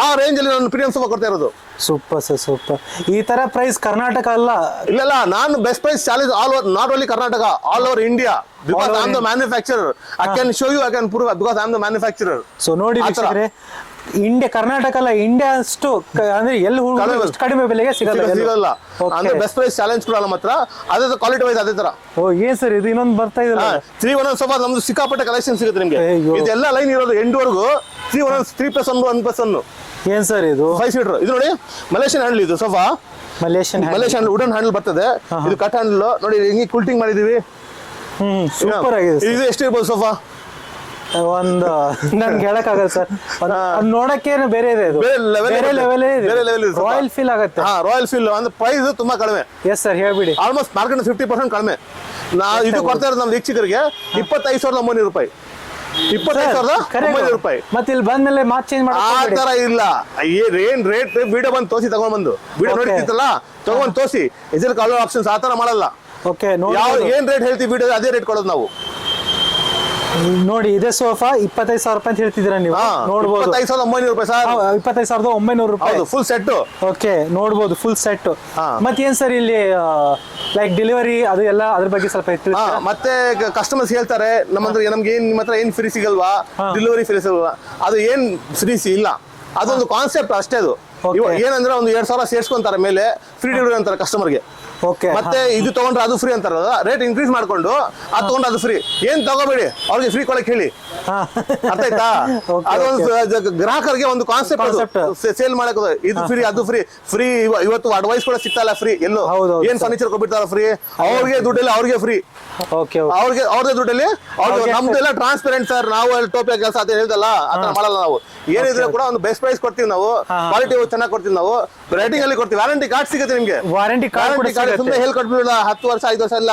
ಆ ರೇಂಜ್ ಅಲ್ಲಿ ನಾನು ಪ್ರೀಮಿಯಂ ಸೋಫಾ ಕೊಡ್ತಾ ಇರೋದು. Super sir, super. ಈ ತರ ಪ್ರೈಸ್ ಕರ್ನಾಟಕ ಅಲ್ಲ, ಇಲ್ಲ ನಾನು best price challenge all over, not only Karnataka, all over India. Because I am the manufacturer. I can show you, I can prove because I am the manufacturer. So ನೋಡಿ India, Karnataka ಅಲ್ಲ India ಅಷ್ಟು ಅಂದ್ರೆ ಎಲ್ಲಿ ಕಡಿಮೆ ಬೆಲೆಗೆ ಸಿಗಲ್ಲ. ಅಂದ್ರೆ ಬೆಸ್ಟ್ ಪ್ರೈಸ್ ಚಾಲೆಂಜ್ ಕೂಡ ನಮ್ಮ ಹತ್ರ. ಅದೇ ಕ್ವಾಲಿಟಿ ವೈಸ್ ಅದೇ ತರ. ಓ ಏನ್ ಸರ್ ಇದು ಇನ್ನೊಂದು ಬರ್ತಾ ಇದೆ. 311 ಸೋಫಾ ನಮ್ದು ಸಿಕ್ಕಾಪಟ್ಟೆ ಕಲೆಕ್ಷನ್ ಸಿಗುತ್ತೆ ನಿಮ್ಗೆ. ಇದೆಲ್ಲ ಲೈನ್ ಇರೋದು ಎಂಡ್ವರೆಗೂ 311 3+1 1+1. ಏನ್ ಸರ್ ಇದು 5 ಸೀಟರ್. ಇದು ನೋಡಿ ಮಲೇಷಿಯನ್ ಹ್ಯಾಂಡಲ್. ಇದು ಸೋಫಾ ಮಲೇಷಿಯನ್ ವುಡನ್ ಹ್ಯಾಂಡಲ್ ಬರ್ತದೆ. ಇದು ಕಟ್ ಹ್ಯಾಂಡಲ್ ನೋಡಿ, ಹಿಂಗೆ ಕುಲ್ಟಿಂಗ್ ಮಾಡಿದೀವಿ. ಸೂಪರ್ ಆಗಿದೆ. ಇದು ಎಷ್ಟಿರ್ಬೋದು ಸೋಫಾ? ಒಂದು ನನ್ಗೆ ಹೇಳಕ್ ಆಗಲ್ಲ ಸರ್, ನೋಡಕ್ಕೆ ಬೇರೆ ಇದೆ. ಬೇರೆ ಲೆವೆಲ್ ರಾಯಲ್ ಫೀಲ್ ಆಗುತ್ತೆ. ರಾಯಲ್ ಫೀಲ್ ಅಂದ್ರೆ ಪ್ರೈಸ್ ತುಂಬಾ ಕಡಿಮೆ. ಎಸ್ ಸರ್, ಹೇಳ್ಬಿಡಿ. ಆಲ್ಮೋಸ್ಟ್ ಮಾರ್ಕೆಟ್ 50% ಕಡಿಮೆ. ಇದು ಕೊಡ್ತಾ ಇರೋದು ನಮ್ಮ ವೀಕ್ಷಕರಿಗೆ 25,900 ರೂಪಾಯಿ. 25,900 ರೂಪಾಯಿ. ಮತ್ತೆ ಇಲ್ಲಿ ಬಂದ್ಮೇಲೆ ಮಾತ್ ಚೇಂಜ್ ಆ ತರ ಇಲ್ಲ. ಏನ್ ರೇಟ್ ವಿಡಿಯೋ ಬಂದು ತೋರಿಸಿ ತಗೊಂಡ್ಬಂದು ವಿಡಿಯೋ ನೋಡ್ತಿತ್ತಲ್ಲ ತಗೊಂಡ್ ತೋರಿಸಿ. ಇದ್ರಲ್ಲಿ ಕಲರ್ ಆಪ್ಷನ್ಸ್ ಆತರ ಮಾಡಲ್ಲ. ಓಕೆ, ಏನ್ ರೇಟ್ ಹೇಳ್ತೀವಿ ವಿಡಿಯೋ ಅದೇ ರೇಟ್ ಕೊಡೋದು ನಾವು. ನೋಡಿ ಇದೇ ಸೋಫಾ 25,000 ರೂಪಾಯಿ ಅಂತ ಹೇಳ್ತಿದ್ದೀರಾ ನೀವು. ನೋಡ್ಬೋದು 25,900 ರೂಪಾಯಿ ಸರ್. 25,900 ರೂಪಾಯಿ ಫುಲ್ ಸೆಟ್. ಓಕೆ, ನೋಡ್ಬೋದು ಫುಲ್ ಸೆಟ್. ಮತ್ತೇನ್ ಸರ್ ಇಲ್ಲಿ ಲೈಕ್ ಡೆಲಿವರಿ ಅದು ಎಲ್ಲ ಅದ್ರ ಬಗ್ಗೆ ಸ್ವಲ್ಪ ಮತ್ತೆ ಕಸ್ಟಮರ್ಸ್ ಹೇಳ್ತಾರೆ ನಮ್ಗೆ ನಿಮ್ಮ ಹತ್ರ ಏನ್ ಫ್ರೀ ಸಿಗಲ್ವಾ, ಡೆಲಿವರಿ ಫ್ರೀ ಸಿಗಲ್ವಾ? ಅದು ಏನ್ ಫ್ರೀ ಇಲ್ಲ, ಅದೊಂದು ಕಾನ್ಸೆಪ್ಟ್ ಅಷ್ಟೇ. ಅದು ಏನಂದ್ರೆ ಒಂದು 2,000 ಸೇರ್ಸ್ಕೊಂತಾರೆ ಮೇಲೆ ಫ್ರೀ ಡೆಲಿವರಿ ಅಂತಾರೆ ಕಸ್ಟಮರ್ಗೆ. ಮತ್ತೆ ಇದು ತಗೊಂಡ್ರೆ ಅದು ಫ್ರೀ ಅಂತಾರ. ರೇಟ್ ಇನ್ಕ್ರೀಸ್ ಮಾಡ್ಕೊಂಡು ಅದು ತಗೊಂಡ್ರೆ ಅದು ಫ್ರೀ. ಏನ್ ತಗೋಬೇಡಿ, ಅವ್ರಿಗೆ ಫ್ರೀ ಕೊಡಕ್ ಹೇಳಿ. ಅರ್ಥ ಆಯ್ತಾ? ಅದೊಂದು ಗ್ರಾಹಕರಿಗೆ ಒಂದು ಕಾನ್ಸೆಪ್ಟ್ ಸೇಲ್ ಮಾಡಕ್. ಇದು ಫ್ರೀ ಅದು ಫ್ರೀ. ಫ್ರೀ ಇವತ್ತು ಅಡ್ವೈಸ್ ಕೂಡ ಸಿಗ್ತಲ್ಲ ಫ್ರೀ. ಎಲ್ಲೋ ಏನ್ ಫರ್ನಿಚರ್ ಕೊಟ್ಬಿಡ್ತಾರ ಫ್ರೀ. ಅವ್ರಿಗೆ ದುಡ್ಡಲ್ಲಿ ಅವ್ರಿಗೆ ಫ್ರೀ. ಅವ್ರದೇ ದುಡ್ಡಲ್ಲಿ ನಮ್ದೆಲ್ಲ ಟ್ರಾನ್ಸ್ಪರೆಂಟ್ ಸರ್. ನಾವು ಅಲ್ಲಿ ಟೋಪಿಯ ಕೆಲಸ ಅಂತ ಹೇಳ್ದಲ್ಲ, ಆತರ ಮಾಡಲ್ಲ ನಾವು. ಏನಿದ್ರೆ ಕೂಡ ಒಂದು ಬೆಸ್ಟ್ ಪ್ರೈಸ್ ಕೊಡ್ತೀವಿ ನಾವು. ಕ್ವಾಲಿಟಿ ಚೆನ್ನಾಗಿ ಕೊಡ್ತೀವಿ ನಾವು. ರೇಟಿಂಗ್ ಅಲ್ಲಿ ಕೊಡ್ತೀವಿ. ವ್ಯಾರಂಟಿ ಕಾರ್ಡ್ ಸಿಗುತ್ತೆ ನಿಮ್ಗೆ. ವಾರಂಟಿ ಕಾರ್ಡ್ ಸುಮ್ಮನೆ ಹೇಳ್ಕೊಟ್ಬಿಡಲ್ಲ 10 ವರ್ಷ 5 ವರ್ಷ ಎಲ್ಲ.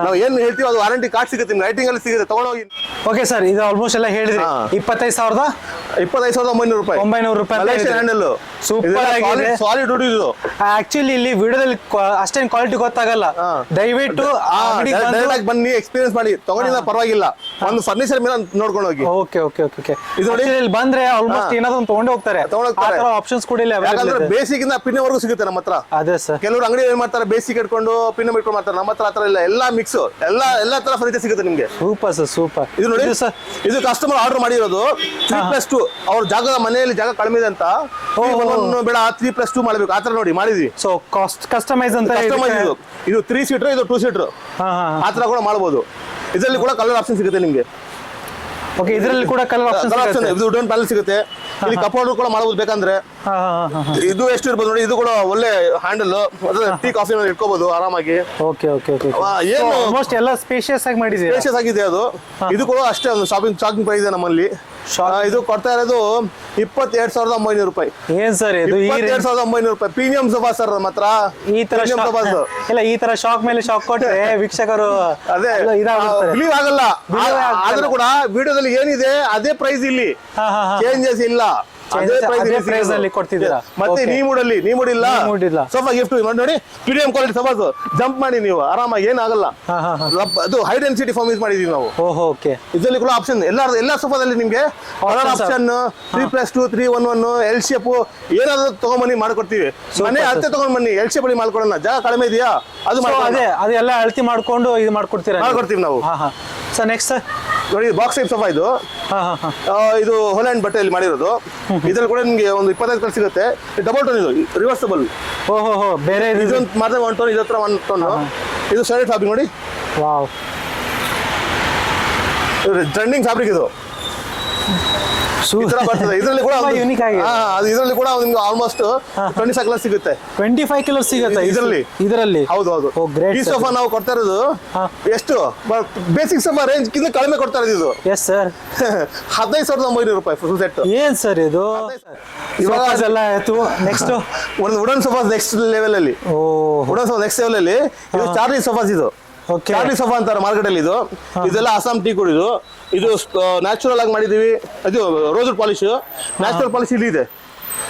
ನಾವು ಏನ್ ಹೇಳ್ತೀವಿ ಅದು ವಾರಂಟಿ ಕಾರ್ಡ್ ಸಿಗುತ್ತೆ ನಿಮ್ಗೆ. ರೈಟಿಂಗ್ ಅಲ್ಲಿ ಸಿಗುತ್ತೆ, ತಗೊಂಡೋಗಿ. ಓಕೆ ಸರ್, ಇದು ಆಲ್ಮೋಸ್ಟ್ ಎಲ್ಲ ಹೇಳಿದ್ರಿ. 25,900 ರೂಪಾಯಿ. 900 ರೂಪಾಯಿ ಹ್ಯಾಂಡಲ್. ಸೂಪರ್ ಆಗಿದೆ, ಸಾಲಿಡ್ ವುಡ್ ಇದು. ಆಕ್ಚುಲಿ ಇಲ್ಲಿ ವಿಡಿಯೋದಲ್ಲಿ ಅಷ್ಟೇನ್ ಕ್ವಾಲಿಟಿ ಗೊತ್ತಾಗಲ್ಲ. ದಯವಿಟ್ಟು ಬನ್ನಿ, ಎಕ್ಸ್ಪೀರಿಯನ್ಸ್ ಮಾಡಿ. ತಗೊಂಡಿಲ್ಲ ಪರವಾಗಿಲ್ಲ, ಒಂದು ಫರ್ನಿಚರ್ ಮೇಲೆ ನೋಡ್ಕೊಂಡು ಹೋಗಿ. Okay okay okay. ಇದು ನೋಡಿ ಇಲ್ಲಿ ಬಂದ್ರೆ ಆಲ್ಮೋಸ್ಟ್ ಏನಾದ್ರು ಒಂದು ತಗೊಂಡು ಹೋಗ್ತಾರೆ. ಆಪ್ಷನ್ಸ್ ಕೂಡ ಇಲ್ಲ. ಯಾಕಂದ್ರೆ ಬೇಸಿಕ್ ಇಂದ ಪಿನ್ನವರೆಗೂ ಸಿಗುತ್ತೆ ನಮ್ಮ ಹತ್ರ. ಅದೇ ಸರ್, ಕೆಲವರು ಅಂಗಡಿ ಏನ್ ಮಾಡ್ತಾರೆ, ಬೇಸಿಕ್ ಇಟ್ಕೊಂಡು ಪಿನ್ ಇಟ್ಕೊಂಡು ಮಾಡ್ತಾರೆ. ನಮ್ಮ ಹತ್ರ ಆತರ ಇಲ್ಲ. ಎಲ್ಲ ಮಿಕ್ಸ್, ಎಲ್ಲ ತರ ಫರ್ನಿಚರ್ ಸಿಗುತ್ತೆ ನಿಮ್ಗೆ. Super sir, super. ಇದು ನೋಡಿ ಸರ್, ಇದು ಕಸ್ಟಮರ್ ಆರ್ಡರ್ ಮಾಡಿರೋದು 3+2. ಅವ್ರ ಜಾಗ ಮನೆಯಲ್ಲಿ ಜಾಗ ಕಡಿಮೆ ಇದೆ ಅಂತ ಬೇಡ 3+2 ಮಾಡ್ಬೇಕು ಆತರ ನೋಡಿ ಮಾಡಿದ್ವಿ. ಸೊ ಕಾಸ್ಟ್ ಕಸ್ಟಮೈಸ್ ಅಂತ. ಇದು 3 ಸೀಟರ್, ಇದು 2 ಸೀಟರ್. ಆತರ ಕೂಡ ಮಾಡಬಹುದು. ಇದರಲ್ಲಿ ಕೂಡ ಕಲರ್ ಆಪ್ಷನ್ ಸಿಗುತ್ತೆ ನಿಮ್ಗೆ. ಓಕೆ, ಇದರಲ್ಲಿ ಕೂಡ ಕಲರ್ ಆಪ್ಷನ್. ಇದು ವುಡನ್ ಪ್ಯಾನಲ್ ಸಿಗುತ್ತೆ. ಇಲ್ಲಿ ಕಪೋರ್ಡ್ ಕೂಡ ಮಾಡಬಹುದು ಬೇಕಂದ್ರೆ. ಇದು ಎಷ್ಟು ಇರ್ಬೋದು ನೋಡಿ. ಇದು ಕೂಡ ಒಳ್ಳೆ ಹ್ಯಾಂಡಲ್. ಟೀ ಕಾಫಿ ಇಟ್ಕೋಬಹುದು ಆರಾಮಾಗಿ. Okay okay okay. ಏನು ಆಲ್ಮೋಸ್ಟ್ ಎಲ್ಲ ಸ್ಪೇಷಿಯಸ್ ಆಗಿ ಮಾಡಿದ್ದೀರಾ. ಸ್ಪೇಷಿಯಸ್ ಆಗಿದೆ ಅದು. ಇದು ಕೂಡ ಅಷ್ಟೇ ಒಂದು ಶಾಕಿಂಗ್ ಪ್ರೈಸ್ ಇದೆ ನಮ್ಮಲ್ಲಿ. ಇದು ಕೊಡ್ತಾ ಇರೋದು 22,900 ರೂಪಾಯಿ. ಏನ್ ಸರ್ ಇದು? 22,900 ರೂಪಾಯಿ ಪ್ರೀಮಿಯಂ ಸೋಫಾ ಸರ್. ನಮ್ಮ ಹತ್ರ ಈ ತರ ಇಲ್ಲ, ಈ ತರ ಶಾಕ್ ಮೇಲೆ ಶಾಕ್ ಕೊಟ್ರೆ ವೀಕ್ಷಕರು ಅದೇ ಬಿಲೀವ್ ಆಗಲ್ಲ. ಆದ್ರೂ ಕೂಡ ವಿಡಿಯೋದಲ್ಲಿ ಏನಿದೆ ಅದೇ ಪ್ರೈಸ್ ಇಲ್ಲಿ, ಚೇಂಜಸ್ ಇಲ್ಲ. ಅದೇ ಪ್ರೈಸ್ ಅಲ್ಲಿ ಕೊಡ್ತಿದ್ದೀರಾ. ಮತ್ತೆ ನೀ ಮೂಡಿಲ್ಲ ಸೋಫಾ ಗಿಫ್ಟ್ ನೋಡಿ. Premium quality sofa. ಜಂಪ್ ಮಾಡಿ ನೀವು ಆರಾಮಾಗಿ, ಏನಾಗಲ್ಲ. ಅದು ಹೈ ಡೆನ್ಸಿಟಿ ಫಾರ್ಮ್ ಯೂಸ್ ಮಾಡಿದೀವಿ ನಾವು. ಇದರಲ್ಲಿ ಕೂಡ ಆಪ್ಷನ್ ಎಲ್ಲ ಸೋಫಾದಲ್ಲಿ ನಿಮ್ಗೆ ಕಲರ್ ಆಪ್ಷನ್ 3+2 311 ಎಲ್ ಶೇಪ್ ಏನಾದ್ರು ತಗೊಂಡ್ಬನ್ನಿ ಮಾಡ್ಕೊಡ್ತೀವಿ. ಮನೆ ಅಳತೆ ತಗೊಂಡ್ ಬನ್ನಿ, ಎಲ್ ಶೇಪ್ ಅಲ್ಲಿ ಮಾಡ್ಕೊಡೋಣ. ಜಾಗ ಕಡಿಮೆ ಇದೆಯಾ ಅದು ಅದೆಲ್ಲ ಅಳತೆ ಮಾಡ್ಕೊಂಡು ಇದು ಮಾಡ್ಕೊಡ್ತೀವಿ ನಾವು. ಸರ್ ನೆಕ್ಸ್ಟ್ ನೋಡಿ, ಬಾಕ್ಸ್ ಟೈಪ್ ಸೋಫಾ ಇದು. ಇದು ಹೋಲ್ಯಾಂಡ್ ಬಟ್ಟೆಯಲ್ಲಿ ಮಾಡಿರೋದು. ಇದ್ರಲ್ಲಿ ಕೂಡ ನಿಮ್ಗೆ ಒಂದು 25 ಕಲರ್ ಸಿಗುತ್ತೆ. ಡಬಲ್ ಟೋನ್, ಇದು ರಿವರ್ಸಬಲ್. ಬೇರೆ ಇದೊಂದು ಮಾತ್ರ 1 ಟೋನ್, ಇದ್ರ 1 ಟೋನ್. ಇದು ಸೈಡ್ ಫ್ಯಾಬ್ರಿಕ್ ನೋಡಿ. ವಾವ್, ಟ್ರೆಂಡಿಂಗ್ ಫ್ಯಾಬ್ರಿಕ್ ಇದು ಈ ತರ ಬರ್ತದೆ. ಇದರಲ್ಲಿ ಕೂಡ ಯೂನಿಕ್ ಆಗಿದೆ. ಅದು ಇದರಲ್ಲಿ ಕೂಡ ನಿಮ್ಗೆ ಆಲ್ಮೋಸ್ಟ್ 25 ಕಲರ್ ಸಿಗುತ್ತೆ. 25 ಕಲರ್ ಸಿಗುತ್ತೆ ಇದರಲ್ಲಿ. ಹೌದು ಓ ಗ್ರೇಟ್. ಈ ಸೋಫಾ ನಾವು ಕೊಡ್ತಾ ಇರೋದು ಎಷ್ಟು ಬೇಸಿಕ್ ಸೋಫಾ ರೇಂಜ್ ಕಿಂತ ಕಡಿಮೆ ಕೊಡ್ತಾ ಇರೋದು ಇದು. Yes sir. 15,900 ರೂಪಾಯಿ ಫುಲ್ ಸೆಟ್. ಏನ್ ಸರ್ ಇದು? ಇವಾಗ ಎಲ್ಲ ಆಯ್ತು. ನೆಕ್ಸ್ಟ್ ಒಂದು ವುಡನ್ ಸೋಫಾ ನೆಕ್ಸ್ಟ್ ಲೆವೆಲ್ ಅಲ್ಲಿ. ಓ ವುಡನ್ ಸೋಫಾ ನೆಕ್ಸ್ಟ್ ಲೆವೆಲ್ ಅಲ್ಲಿ ಇದು ಚಾರ್ಲಿ ಸೋಫಾಸ್. ಇದು ಓಕೆ. ಚಾರ್ಲಿ ಸೋಫಾ ಅಂತಾರೆ ಮಾರ್ಕೆಟ್ ಅಲ್ಲಿ. ಇದೆಲ್ಲ ಅಸ್ಸಾಂ ಟೀ ಕುಡ್. ಇದು ನ್ಯಾಚುರಲ್ ಆಗಿ ಮಾಡಿದೀವಿ. ಇದು ರೋಸ್ ಪಾಲಿಶ್, ನ್ಯಾಚುರಲ್ ಪಾಲಿಶ್ ಇಲ್ಲಿ ಇದೆ.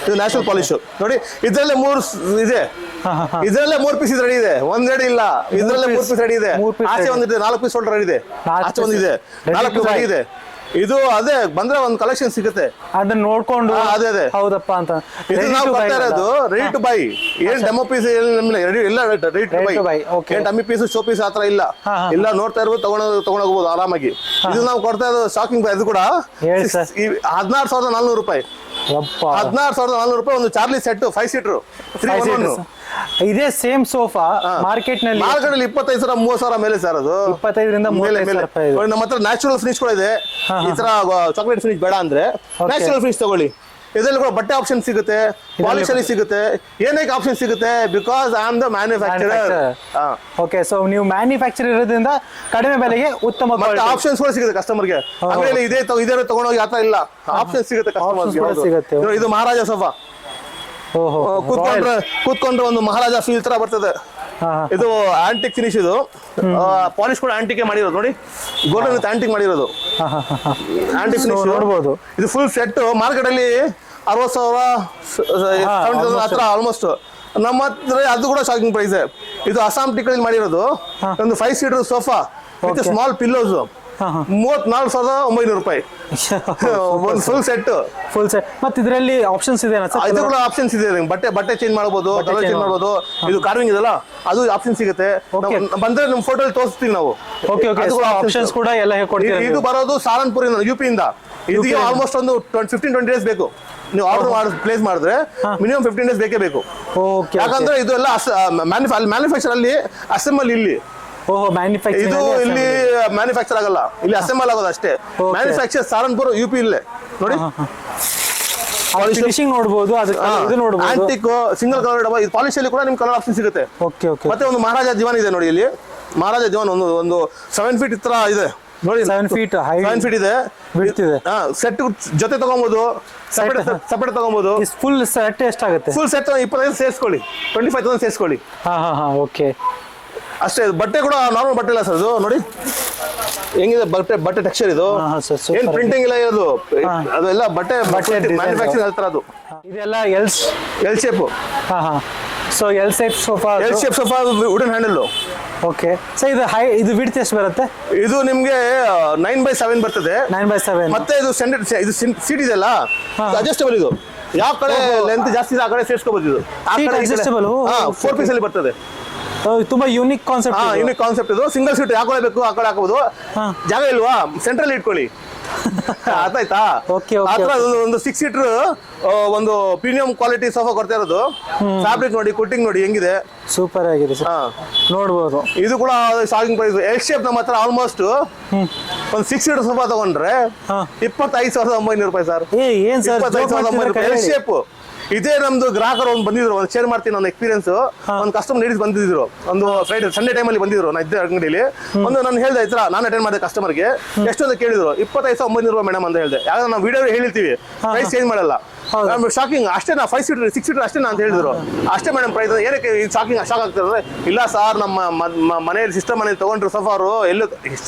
ಇದು ನ್ಯಾಚುರಲ್ ಪಾಲಿಶ್ ನೋಡಿ. ಇದರಲ್ಲೇ 3 ಇದೆ. ಇದರಲ್ಲೇ 3 ಪೀಸ್ ರೆಡಿ ಇದೆ. ಒಂದ್ ರೆಡಿ ಇಲ್ಲ. ಇದರಲ್ಲೇ 3 ಪೀಸ್ ರೆಡಿ ಇದೆ. ಆಚೆ ಒಂದಿದೆ 4 ಪೀಸ್ ರೆಡಿ ಇದೆ. ಆಚೆ ಒಂದಿದೆ 4 ಪೀಸ್ ರೆಡಿ ಇದೆ. ಇದು ಅದೇ ಬಂದ್ರೆ ಒಂದು ಕಲೆಕ್ಷನ್ ಸಿಗುತ್ತೆ. ಅದನ್ನ ನೋಡ್ಕೊಂಡು ಅದೇ ಹೌದಪ್ಪ ಅಂತ ಇದು ನಾವು ಬರ್ತಾ ಇರೋದು ರೆಡಿ ಟು ಬೈ. ಏನ್ ಡೆಮೋ ಪೀಸ್ ಎಲ್ಲ ರೆಡಿ ಟು ಬೈ. ಏನ್ ಡಮ್ಮಿ ಪೀಸ್ ಶೋ ಪೀಸ್ ಆತರ ಇಲ್ಲ. ಇಲ್ಲ ನೋಡ್ತಾ ಇರ್ಬೋದು, ತಗೊಂಡೋಗ್ಬೋದು ಆರಾಮಾಗಿ. ಇದು ನಾವು ಕೊಡ್ತಾ ಇರೋದು ಶಾಕಿಂಗ್ ಪ್ರೈಸ್ ಕೂಡ 16,400 ರೂಪಾಯಿ. 16,400 ರೂಪಾಯಿ ಒಂದು ಚಾರ್ಲಿ ಸೆಟ್ 5 ಸೀಟರ್ 311. ಇದೇ ಸೇಮ್ ಸೋಫಾ ಮಾರ್ಕೆಟ್ ನಲ್ಲಿ 25,000-30,000 ಮೇಲೆ ಸರ್. ಅದು 25ರಿಂದ 30,000 ನಮ್ಮ ಹತ್ರ ನ್ಯಾಚುರಲ್ ಫಿನಿಶ್ ಕೂಡ ಇದೆ. ಈ ತರ ಚಾಕ್ಲೇಟ್ ಫಿನಿಶ್ ಬೇಡ ಅಂದ್ರೆ ನ್ಯಾಚುರಲ್ ಫಿನಿಶ್ ತಗೊಳ್ಳಿ. ಇದರಲ್ಲಿ ಕೂಡ ಬಟ್ಟೆ ಆಪ್ಷನ್ ಸಿಗುತ್ತೆ, ಪಾಲಿಶ್ ಅಲ್ಲಿ ಸಿಗುತ್ತೆ, ಏನಕ್ಕೆ ಆಪ್ಷನ್ ಸಿಗುತ್ತೆ. Because I am the manufacturer. Okay. So ನೀವು ಮ್ಯಾನುಫ್ಯಾಕ್ಚರ್ ಇರೋದ್ರಿಂದ ಕಡಿಮೆ ಬೆಲೆಗೆ ಉತ್ತಮ ಆಪ್ಷನ್ಸ್ ಕೂಡ ಸಿಗುತ್ತೆ ಕಸ್ಟಮರ್ಗೆ. ಅಂಗಡಿಯಲ್ಲಿ ಇದೇ ತಗೊಂಡೋಗಿ ಆತರ ಇಲ್ಲ, ಆಪ್ಷನ್ ಸಿಗುತ್ತೆ ಕಸ್ಟಮರ್ಗೆ. ಇದು ಮಹಾರಾಜ ಸೋಫಾ. ಕೂತ್ಕೊಂಡ್ರೆ ಒಂದು ಮಹಾರಾಜ ಫೀಲ್ ತರ ಬರ್ತದೆ. ಇದು ಆಂಟಿಕ್ ಫಿನಿಶ್. ಇದು ಪಾಲಿಶ್ ಕೂಡ ಆಂಟಿಕ್ ಮಾಡಿರೋದು ನೋಡಿ. ಗೋಲ್ಡನ್ ವಿತ್ ಆಂಟಿಕ್ ಮಾಡಿರೋದು ಆಂಟಿಕ್ ಫಿನಿಶ್ ನೋಡಬಹುದು. ಇದು ಫುಲ್ ಸೆಟ್ ಮಾರ್ಕೆಟ್ ಅಲ್ಲಿ 60,000 70,000 ಹತ್ರ ಆಲ್ಮೋಸ್ಟ್. ನಮ್ಮ ಹತ್ರ ಅದು ಕೂಡ ಶಾಕಿಂಗ್ ಪ್ರೈಸ್. ಇದು ಅಸ್ಸಾಂ ಟಿಕ್ಕಲ್ಲಿ ಮಾಡಿರೋದು ಒಂದು 5 seater sofa with small pillows. 34,900 ರೂಪಾಯಿ ಒಂದು ಫುಲ್ ಸೆಟ್. ಮತ್ತೆ ಇದರಲ್ಲಿ ಆಪ್ಷನ್ಸ್ ಇದೆ. ಇದು ಕೂಡ ಆಪ್ಷನ್ಸ್ ಇದೆ. ಬಟ್ಟೆ ಚೇಂಜ್ ಮಾಡಬಹುದು, ಕಲರ್ ಚೇಂಜ್ ಮಾಡಬಹುದು. ಇದು ಕಾರ್ವಿಂಗ್ ಇದೆಲ್ಲ ಅದು ಆಪ್ಷನ್ ಸಿಗುತ್ತೆ. ಬಂದ್ರೆ ನಿಮ್ ಫೋಟೋ ತೋರಿಸ್ತೀವಿ ನಾವು. ಆಪ್ಷನ್ಸ್ ಕೂಡ ಎಲ್ಲ ಹೇಳ್ಕೊಡ್ತೀವಿ. ಇದು ಬರೋದು ಸಾಲನ್ಪುರ್ ಯುಪಿ ಇಂದ. ಇದಕ್ಕೆ ಆಲ್ಮೋಸ್ಟ್ ಒಂದು 15-20 ಡೇಸ್ ಬೇಕು. ನೀವು ಆರ್ಡರ್ ಪ್ಲೇಸ್ ಮಾಡಿದ್ರೆ ಮಿನಿಮಮ್ 15 ಡೇಸ್ ಬೇಕೇ ಬೇಕು. ಯಾಕಂದ್ರೆ ಇದು ಎಲ್ಲ ಮ್ಯಾನುಫ್ಯಾಕ್ಚರ್ ಅಲ್ಲಿ ಅಸೆಂಬಲ್ ಇಲ್ಲಿ. ಇದು ಇಲ್ಲಿ ಮ್ಯಾನುಫ್ಯಾಕ್ಚರ್ ಆಗಲ್ಲ, ಇಲ್ಲಿ ಅಸೆಂಬಲ್ ಆಗೋದು ಅಷ್ಟೇ. ಮ್ಯಾನುಫ್ಯಾಕ್ಚರ್ ಸಾಲನ್ಪುರ್ ಯುಪಿ ಇಲ್ಲೇ ನೋಡಿ. ಫಿನಿಶಿಂಗ್ ನೋಡಬಹುದು. ಆಂಟಿಕ್ ಸಿಂಗಲ್ ಕಲರ್ ಡಬ್ಬ. ಇದು ಪಾಲಿಶ್ ಅಲ್ಲಿ ಕೂಡ ನಿಮ್ಗೆ ಕಲರ್ ಆಪ್ಷನ್ ಸಿಗುತ್ತೆ. ಮತ್ತೆ ಒಂದು ಮಹಾರಾಜ ದಿವಾನ್ ಇದೆ ನೋಡಿ. ಇಲ್ಲಿ ಮಹಾರಾಜ ದಿವಾನ್ ಒಂದು 7 ಫೀಟ್ ಇತ್ರ ಇದೆ ನೋಡಿ. 7 ಫೀಟ್ ಇದೆ. ಸೆಟ್ ಜೊತೆ ತಗೊಬಹುದು, ಸಪರೇಟ್ ತಗೊಬಹುದು. ಫುಲ್ ಸೆಟ್ ಎಷ್ಟಾಗುತ್ತೆ? Full set 25,000 ಸೇರಿಸ್ಕೊಳ್ಳಿ, 25,000 ಸೇರಿಸ್ಕೊಳ್ಳಿ. ಓಕೆ ಅಷ್ಟೇ. ಬಟ್ಟೆ ಕೂಡ ನಾರ್ಮಲ್ ಬಟ್ಟೆ ಇಲ್ಲ ಸರ್. ಇದು ನೋಡಿ ಹೆಂಗಿದೆ ಬಟ್ಟೆ ಟೆಕ್ಸ್ಚರ್. ಇದು ಏನ್ ಪ್ರಿಂಟಿಂಗ್ ಇಲ್ಲ ಇರೋದು. ಅದೆಲ್ಲ ಬಟ್ಟೆ ಮ್ಯಾನುಫ್ಯಾಕ್ಚರಿಂಗ್ ಹೇಳ್ತಾರೆ. ಅದು ಇದೆಲ್ಲ L shape. So L shape sofa wooden handle. Okay. So ಇದು ವಿಡ್ತ್ ಎಷ್ಟು ಬರುತ್ತೆ? ಇದು ನಿಮ್ಗೆ 9/7 ಬರ್ತದೆ. 9/7. ಮತ್ತೆ ಇದು ಇದು ಸೀಟ್ ಇದೆಲ್ಲ ಅಡ್ಜಸ್ಟಬಲ್. ಇದು ಯಾವ ಕಡೆ ಲೆಂತ್ ಜಾಸ್ತಿ ಇದೆ ಆ ಕಡೆ ಸೇರ್ಸ್ಕೋಬಹುದು. ಇದು 4 ಪೀಸ್ ಅಲ್ಲಿ ಬರ್ತದೆ. ತುಂಬಾ ಯೂನಿಕ್ ಕಾನ್ಸೆಪ್ಟ್. Unique concept. ಇದು ಸಿಂಗಲ್ ಸೀಟ್ ಯಾಕೊಳ್ಬೇಕು ಆ ಕಡೆ ಹಾಕಬಹುದು. ಜಾಗ ಇಲ್ವಾ ಸೆಂಟ್ರಲ್ ಇಟ್ಕೊಳ್ಳಿ. ಅರ್ಥ ಆಯ್ತಾ? ಒಂದು 6 ಸೀಟರ್ ಒಂದು ಪ್ರೀಮಿಯಂ ಕ್ವಾಲಿಟಿ ಸೋಫಾ ಕೊಡ್ತಾ ಇರೋದು. ಫ್ಯಾಬ್ರಿಕ್ ನೋಡಿ, ಕುಟ್ಟಿಂಗ್ ನೋಡಿ ಹೆಂಗಿದೆ, ಸೂಪರ್ ಆಗಿದೆ ನೋಡ್ಬೋದು. ಇದು ಕೂಡ ಶಾಕಿಂಗ್ ಪ್ರೈಸ್. ಎಲ್ ಶೇಪ್ ನಮ್ಮ ಹತ್ರ ಆಲ್ಮೋಸ್ಟ್ ಒಂದು 6 ಸೀಟರ್ ಸೋಫಾ ತಗೊಂಡ್ರೆ 25,900 ರೂಪಾಯಿ ಸರ್. ಏನ್ ಸರ್ 25,900 ರೂಪಾಯಿ ಎಲ್ ಶೇಪ್. ಇದೇ ನಮ್ದು ಗ್ರಾಹಕರು ಒಂದು ಬಂದಿದ್ರು, ಒಂದು ಶೇರ್ ಮಾಡ್ತೀನಿ ನನ್ನ ಎಕ್ಸ್ಪೀರಿಯನ್ಸ್. ಒಂದು ಕಸ್ಟಮರ್ ಲೇಡೀಸ್ ಬಂದಿದ್ರು, ಒಂದು ಫ್ರೈಡೆ ಸಂಡೇ ಟೈಮಲ್ಲಿ ಬಂದಿದ್ರು. ನಾನು ಇದ್ದೆ ಅಂಗಡಿಯಲ್ಲಿ. ನಾನು ಹೇಳ್ದೆ ಈ ಥರ ನಾನು ಅಟೆಂಡ್ ಮಾಡಿದೆ ಕಸ್ಟಮರ್ಗೆ. ಎಷ್ಟು ಅಂತ ಕೇಳಿದ್ರು. 25,900 ರೂಪಾಯಿ ಮೇಡಮ್ ಅಂತ ಹೇಳಿದೆ. ಯಾಕಂದ್ರೆ ನಾವು ವಿಡಿಯೋ ಹೇಳಿರ್ತೀವಿ, ಪ್ರೈಸ್ ಚೇಂಜ್ ಮಾಡಲ್ಲ. ಶಾಕಿಂಗ್ ಅಷ್ಟೇ. 5 ಸೀಟರ್ 6 ಸೀಟರ್ ಅಷ್ಟೇ ಅಂತ ಹೇಳಿದ್ರು. ಅಷ್ಟೇ ಮೇಡಮ್ ಪ್ರೈಸ್. ಏನಕ್ಕೆ ಶಾಕಿಂಗ್ ಶಾಕ್ ಆಗ್ತದೆ? ಇಲ್ಲ ಸರ್, ನಮ್ಮ ಮನೆಯಲ್ಲಿ ಸಿಸ್ಟರ್ ಮನೇಲಿ ತಗೊಂಡ್ರು ಸೋಫಾರು ಎಲ್ಲೂ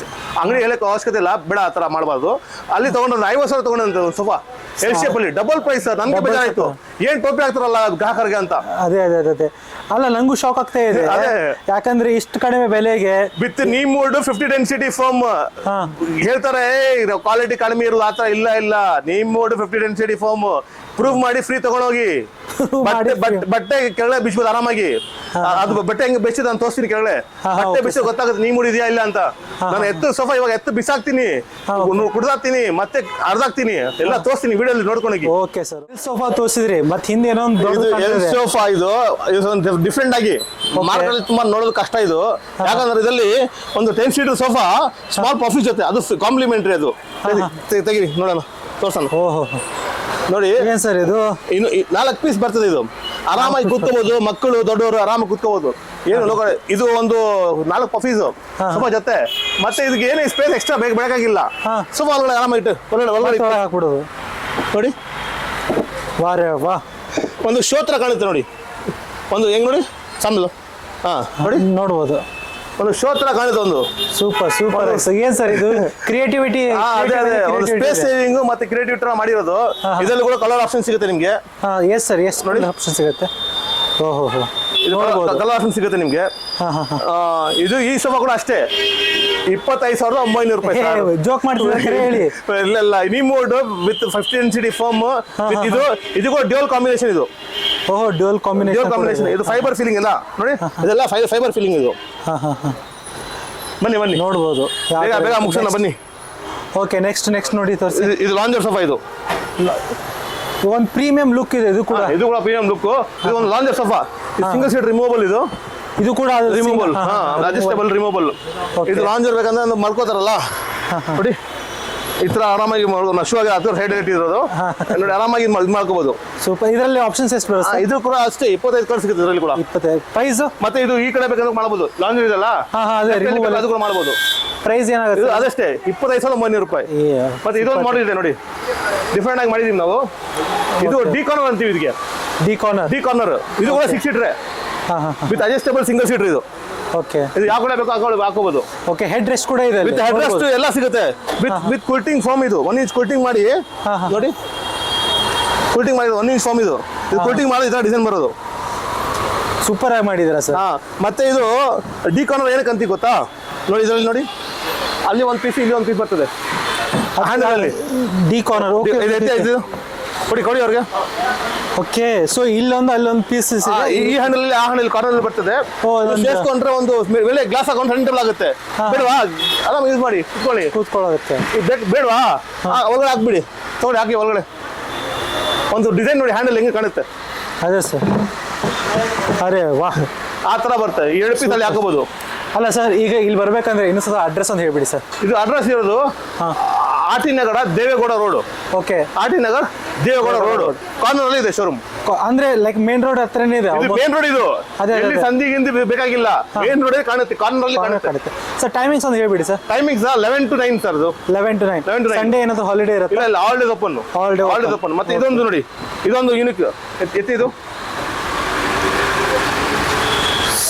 ಅಂಗಡಿ ಹೇಳಕ್ಕೆ ಅವಶ್ಯಕತೆ ಇಲ್ಲ, ಬೇಡ ಆ ಥರ ಮಾಡಬಾರ್ದು. ಅಲ್ಲಿ ತಗೊಂಡ್ರೆ 50,000 ತಗೊಂಡಂತ ಒಂದು ಸೋಫಾ ಎಲ್ ಶೇಪ್ ಅಲ್ಲಿ ಡಬಲ್ ಪ್ರೈಸ್ ಸರ್. ನನ್ಗೆ ಬೇಜಾರಾಯ್ತು, ಏನ್ ಟೋಪಿ ಆಗ್ತಾರಲ್ಲ ಗ್ರಾಹಕರಿಗೆ ಅಂತ. ಅದೇ ಅಲ್ಲ, ನಂಗೂ ಶಾಕ್ ಆಗ್ತಾ ಇದೆ. ಯಾಕಂದ್ರೆ ಇಷ್ಟು ಕಡಿಮೆ ಬೆಲೆಗೆ ವಿತ್ ನೀಮೋಡ್ 50 ಡೆನ್ಸಿಟಿ ಫೋಮ್ ಹೇಳ್ತಾರೆ. ಕ್ವಾಲಿಟಿ ಕಡಿಮೆ ಇರಲ್ಲ, ಆತರ ಇಲ್ಲ. ನೀಮೋಡ್ 50 ಡೆನ್ಸಿಟಿ ಫೋಮ್ ಪ್ರೂವ್ ಮಾಡಿ ಫ್ರೀ ತಗೊಂಡೋಗಿ. ಬಟ್ಟೆ ಕೆಳಗಡೆ ಬಿಚ್ಬೋದು ಆರಾಮಾಗಿ. ಅದು ಬಟ್ಟೆ ಹೆಂಗೆ ಬೆಚ್ಚಿದೆ ಅಂತ ತೋರಿಸ್ತೀನಿ. ಕೆಳಗಡೆ ಬಟ್ಟೆ ಬಿಚ್ಚ ಗೊತ್ತಾಗುತ್ತೆ ನೀಮೋಡ್ ಇದೆಯಾ ಇಲ್ಲ ಅಂತ. ನಾನು ಎತ್ತು ಸೋಫಾ ಇವಾಗ ಎತ್ತು ಬಿಸಾಕ್ತೀನಿ, ಕುಡ್ದಾಕ್ತೀನಿ, ಮತ್ತೆ ಅರ್ಧಾಕ್ತೀನಿ, ಎಲ್ಲ ತೋರಿಸ್ತೀನಿ ವಿಡಿಯೋಲಿ ನೋಡ್ಕೊಂಡೋಗಿ. Okay sir. ಸೋಫಾ ತೋರಿಸಿದ್ರಿ, ಮತ್ತೆ ಹಿಂದೆ ಏನೋ ಒಂದು ಇದು ದೊಡ್ಡ ಎಲ್ ಸೋಫಾ ಇದು ಡಿಫ್ರೆಂಟ್ ಆಗಿ ಮಾರ್ಕೆಟ್ ಅಲ್ಲಿ ತುಂಬಾ ನೋಡೋದು ಕಷ್ಟ ಇದು. ಯಾಕಂದ್ರೆ ಇದರಲ್ಲಿ ಒಂದು 10 ಸೀಟರ್ ಸೋಫಾ ಸ್ಮಾಲ್ ಪಫಿ ಜೊತೆ ಅದು ಕಾಂಪ್ಲಿಮೆಂಟರಿ ಅದು. ತೆಗಿರಿ ನೋಡೋಣ, ತೋರ್ಸೋಣ. ಓಹೋ ನೋಡಿ ಏನ್ ಸರ್ ಇದು? ಇನ್ನು 4 ಪೀಸ್ ಬರ್ತದೆ. ಇದು ಆರಾಮಾಗಿ ಕೂತ್ಕೋಬಹುದು, ಮಕ್ಕಳು ದೊಡ್ಡವರು ಆರಾಮಾಗಿ ಕೂತ್ಕೋಬಹುದು. ಏನು ಲೋಕ ಇದು ಒಂದು 4 ಪಫೀಸ್ ಸೋಫಾ ಜೊತೆ. ಮತ್ತೆ ಇದಕ್ಕೆ ಏನೇ ಸ್ಪೇಸ್ ಎಕ್ಸ್ಟ್ರಾ ಬೇಕಾಗಿಲ್ಲ. ಸೋಫಾ ಒಳಗಡೆ ಆರಾಮಾಗಿ ಇಟ್ಟು ಒಳಗಡೆ ಹಾಕ್ಬಿಡೋದು. ನೋಡಿ ವಾರೇ ವಾ, ಒಂದು ಶೋ ತರ ಕಾಣುತ್ತೆ ನೋಡಿ. ಒಂದು ಹೆಂಗ್ ನೋಡಿ ಸಾಂಬಲ್, ನೋಡಿ ನೋಡ್ಬೋದು, ಒಂದು ಶೋ ತರ ಕಾಣುತ್ತೆ. ಒಂದು ಸೂಪರ್ ಸೂಪರ್. ಏನ್ ಸರ್ ಇದು ಕ್ರಿಯೇಟಿವಿಟಿ? ಅದೇ ಒಂದು ಸ್ಪೇಸ್ ಸೇವಿಂಗ್ ಮತ್ತೆ ಕ್ರಿಯೇಟಿವಿಟಿ ಮಾಡಿರೋದು. ಇದರಲ್ಲಿ ಕೂಡ ಕಲರ್ ಆಪ್ಷನ್ ಸಿಗುತ್ತೆ ನಿಮ್ಗೆ. ಎಸ್ ಸರ್, ಎಸ್ ನೋಡಿ ಆಪ್ಷನ್ ಸಿಗುತ್ತೆ. ಓಹೋ ಇದು ಕಲರ್ ಆಪ್ಷನ್ ಸಿಗುತ್ತೆ ನಿಮ್ಗೆ. ಇದು ಈ ಸೋಫಾ ಕೂಡ ಅಷ್ಟೇ 25,900 ರೂಪಾಯಿ. ಜೋಕ್ ಮಾಡ್ತಿದ್ರೆ ಹೇಳಿ. ಇಲ್ಲ ರಿಮೋಟ್ ವಿತ್ 15 cd ಫೋಮ್. ಇದು ಕೂಡ ಡ್ಯೂಯಲ್ ಕಾಂಬಿನೇಷನ್. ಇದು ಓಹೋ ಡ್ಯೂಯಲ್ ಕಾಂಬಿನೇಷನ್. ಇದು ಫೈಬರ್ ಫೀಲಿಂಗ್ ಇಲ್ಲ ನೋಡಿ, ಇದೆಲ್ಲ ಫೈಬರ್ ಫೀಲಿಂಗ್ ಇದು. ಬನ್ನಿ ನೋಡ್ಬೋದು. ಬೇಗ ಮುಗಿಸೋಣ ಬನ್ನಿ. ಓಕೆ ನೆಕ್ಸ್ಟ್ ನೋಡಿ ತೋರಿಸಿ. ಇದು ಲಾಂಜರ್ ಸೋಫಾ. ಇದು ಒಂದು ಪ್ರೀಮಿಯಂ ಲುಕ್ ಇದೆ. ಇದು ಕೂಡ ಪ್ರೀಮಿಯಂ ಲುಕ್. ಇದು ಒಂದು lounger sofa. Single seat removable. ಇದು ಕೂಡ ರಿಮೂವಬಲ್, ಅಡ್ಜಸ್ಟಬಲ್ ರಿಮೂವಬಲ್. ಇದು ಲಾಂಜರ್ ಬೇಕಂದ್ರೆ ಮಲ್ಕೋತಾರಲ್ಲ ನೋಡಿ, ಈ ತರ ಆರಾಮಾಗಿ ಶೂ ಆಗಿ ಹತ್ತಿರ ಸೈಡ್ ಇಟ್ಟಿರೋದು ನೋಡಿ, ಆರಾಮಾಗಿ ಇದು ಮಾಡ್ಕೋಬಹುದು. ಸೂಪರ್. ಇದರಲ್ಲಿ ಆಪ್ಷನ್ಸ್ ಎಷ್ಟು ಬರುತ್ತೆ? ಇದು ಕೂಡ ಅಷ್ಟೇ 25 ಕಡೆ ಸಿಗುತ್ತೆ ಇದರಲ್ಲಿ ಕೂಡ. 25 ಪ್ರೈಸ್. ಮತ್ತೆ ಇದು ಈ ಕಡೆ ಬೇಕಂದ್ರೆ ಮಾಡಬಹುದು. ಲಾಂಜರ್ ಇದೆಲ್ಲ ಅದು ಕೂಡ ಮಾಡಬಹುದು. ಪ್ರೈಸ್ ಏನಾಗುತ್ತೆ? ಅದಷ್ಟೇ 25,900 ರೂಪಾಯಿ. ಮತ್ತೆ ಇದೊಂದು ಮಾಡಲ್ ಇದೆ ನೋಡಿ, ಡಿಫ್ರೆಂಟ್ ಆಗಿ ಮಾಡಿದೀವಿ ನಾವು. ಇದು ಡಿ ಕಾರ್ನರ್ ಅಂತೀವಿ ಇದಕ್ಕೆ. D corner. ಇದು ಕೂಡ 6 seater with adjustable single seater. ಇದು ಓಕೆ. ಇದು ಯಾವ ಕಡೆ ಬೇಕೋ ಹಾಕೋಬಹುದು. ಓಕೆ. ಹೆಡ್ ರೆಸ್ಟ್ ಕೂಡ ಇದೆ. ವಿತ್ ಹೆಡ್ ರೆಸ್ಟ್ ಎಲ್ಲ ಸಿಗುತ್ತೆ. With quilting foam. ಇದು 1 ಇಂಚ್ ಕುಲ್ಟಿಂಗ್ ಮಾಡಿ ನೋಡಿ, ಕುಲ್ಟಿಂಗ್ ಮಾಡಿ 1 ಇಂಚ್ ಫಾರ್ಮ್. ಇದು ಕುಲ್ಟಿಂಗ್ ಮಾಡಿ ಇದರ ಡಿಸೈನ್ ಬರೋದು. ಸೂಪರ್ ಆಗಿ ಮಾಡಿದ್ದೀರಾ ಸರ್. ಮತ್ತೆ ಇದು ಡಿ ಕಾರ್ನರ್ ಏನಕ್ಕೆ ಅಂತೀವಿ ಗೊತ್ತಾ? ನೋಡಿ ಇದರಲ್ಲಿ ನೋಡಿ, ಅಲ್ಲಿ ಒಂದು ಪೀಸ್ ಇಲ್ಲಿ ಒಂದು ಪೀಸ್ ಬರ್ತದೆ ಹ್ಯಾಂಡಲ್ ಅಲ್ಲಿ. D corner. ಕೊಡಿ ಅವ್ರಿಗೆ. ಓಕೆ. ಸೊ ಇಲ್ಲೊಂದು ಅಲ್ಲೊಂದು ಪೀಸ್ ಈ ಹ್ಯಾಂಡಲ್ ಆ ಹ್ಯಾಂಡಲ್ ಕಾರ್ನರ್ ಬರ್ತದೆ. ಸೇರಿಸ್ಕೊಂಡ್ರೆ ಒಂದು ಮೇಲೆ ಗ್ಲಾಸ್ ಹಾಕೊಂಡು ಹ್ಯಾಂಡಲ್ ಆಗುತ್ತೆ. ಬೇಡವಾ? ಆರಾಮ ಯೂಸ್ ಮಾಡಿ ಕೂತ್ಕೊಳ್ಳೋದಕ್ಕೆ. ಬೇಡವಾ? ಒಳಗಡೆ ಹಾಕ್ಬಿಡಿ, ತಗೊಳ್ಳಿ ಹಾಕಿ ಒಳಗಡೆ. ಒಂದು ಡಿಸೈನ್ ನೋಡಿ ಹ್ಯಾಂಡಲ್ ಹೆಂಗೆ ಕಾಣುತ್ತೆ. ಅದೇ ಸರ್. ಅರೆ ವಾಹ್, ಆ ತರ ಬರ್ತದೆ. 2 ಪೀಸ್ ಅಲ್ಲಿ ಹಾಕೋಬಹುದು. ಅಲ್ಲ ಸರ್, ಈಗ ಇಲ್ಲಿ ಬರ್ಬೇಕಂದ್ರೆ ಇನ್ನೂ ಸಹ ಅಡ್ರೆಸ್ ಅಂತ ಹೇಳ್ಬಿಡಿ ಸರ್. ಇದು ಅಡ್ರೆಸ್ ಇರೋದು RT Nagar Devegowda road. Okay. RT Nagar Devegowda road corner ಅಲ್ಲಿ ಇದೆ ಶೋರೂಮ್. ಅಂದ್ರೆ ಲೈಕ್ ಮೇನ್ ರೋಡ್ ಹತ್ರನೇ ಇದೆ. ಮೇನ್ ರೋಡ್ ಇದು. ಎಲ್ಲಿ ಸಂದಿಗಿಂದ ಬೇಕಾಗಿಲ್ಲ, ಮೇನ್ ರೋಡ್ ಕಾಣುತ್ತೆ, ಕಾರ್ನರ್ ಅಲ್ಲಿ ಕಾಣುತ್ತೆ. ಸರ್ ಟೈಮಿಂಗ್ಸ್ ಅಂತ ಹೇಳ್ಬಿಡಿ sir. Timings 11 to 9 sir. 11 to 9. Sunday ಏನಾದ್ರು ಹಾಲಿಡೇ ಇರುತ್ತೆ? ಇಲ್ಲ, ಆಲ್ ಡೇಸ್ ಓಪನ್. ಓಪನ್. ಮತ್ತೆ ಇದೊಂದು ನೋಡಿ, ಇದೊಂದು ಯೂನಿಕ್ ಇದು.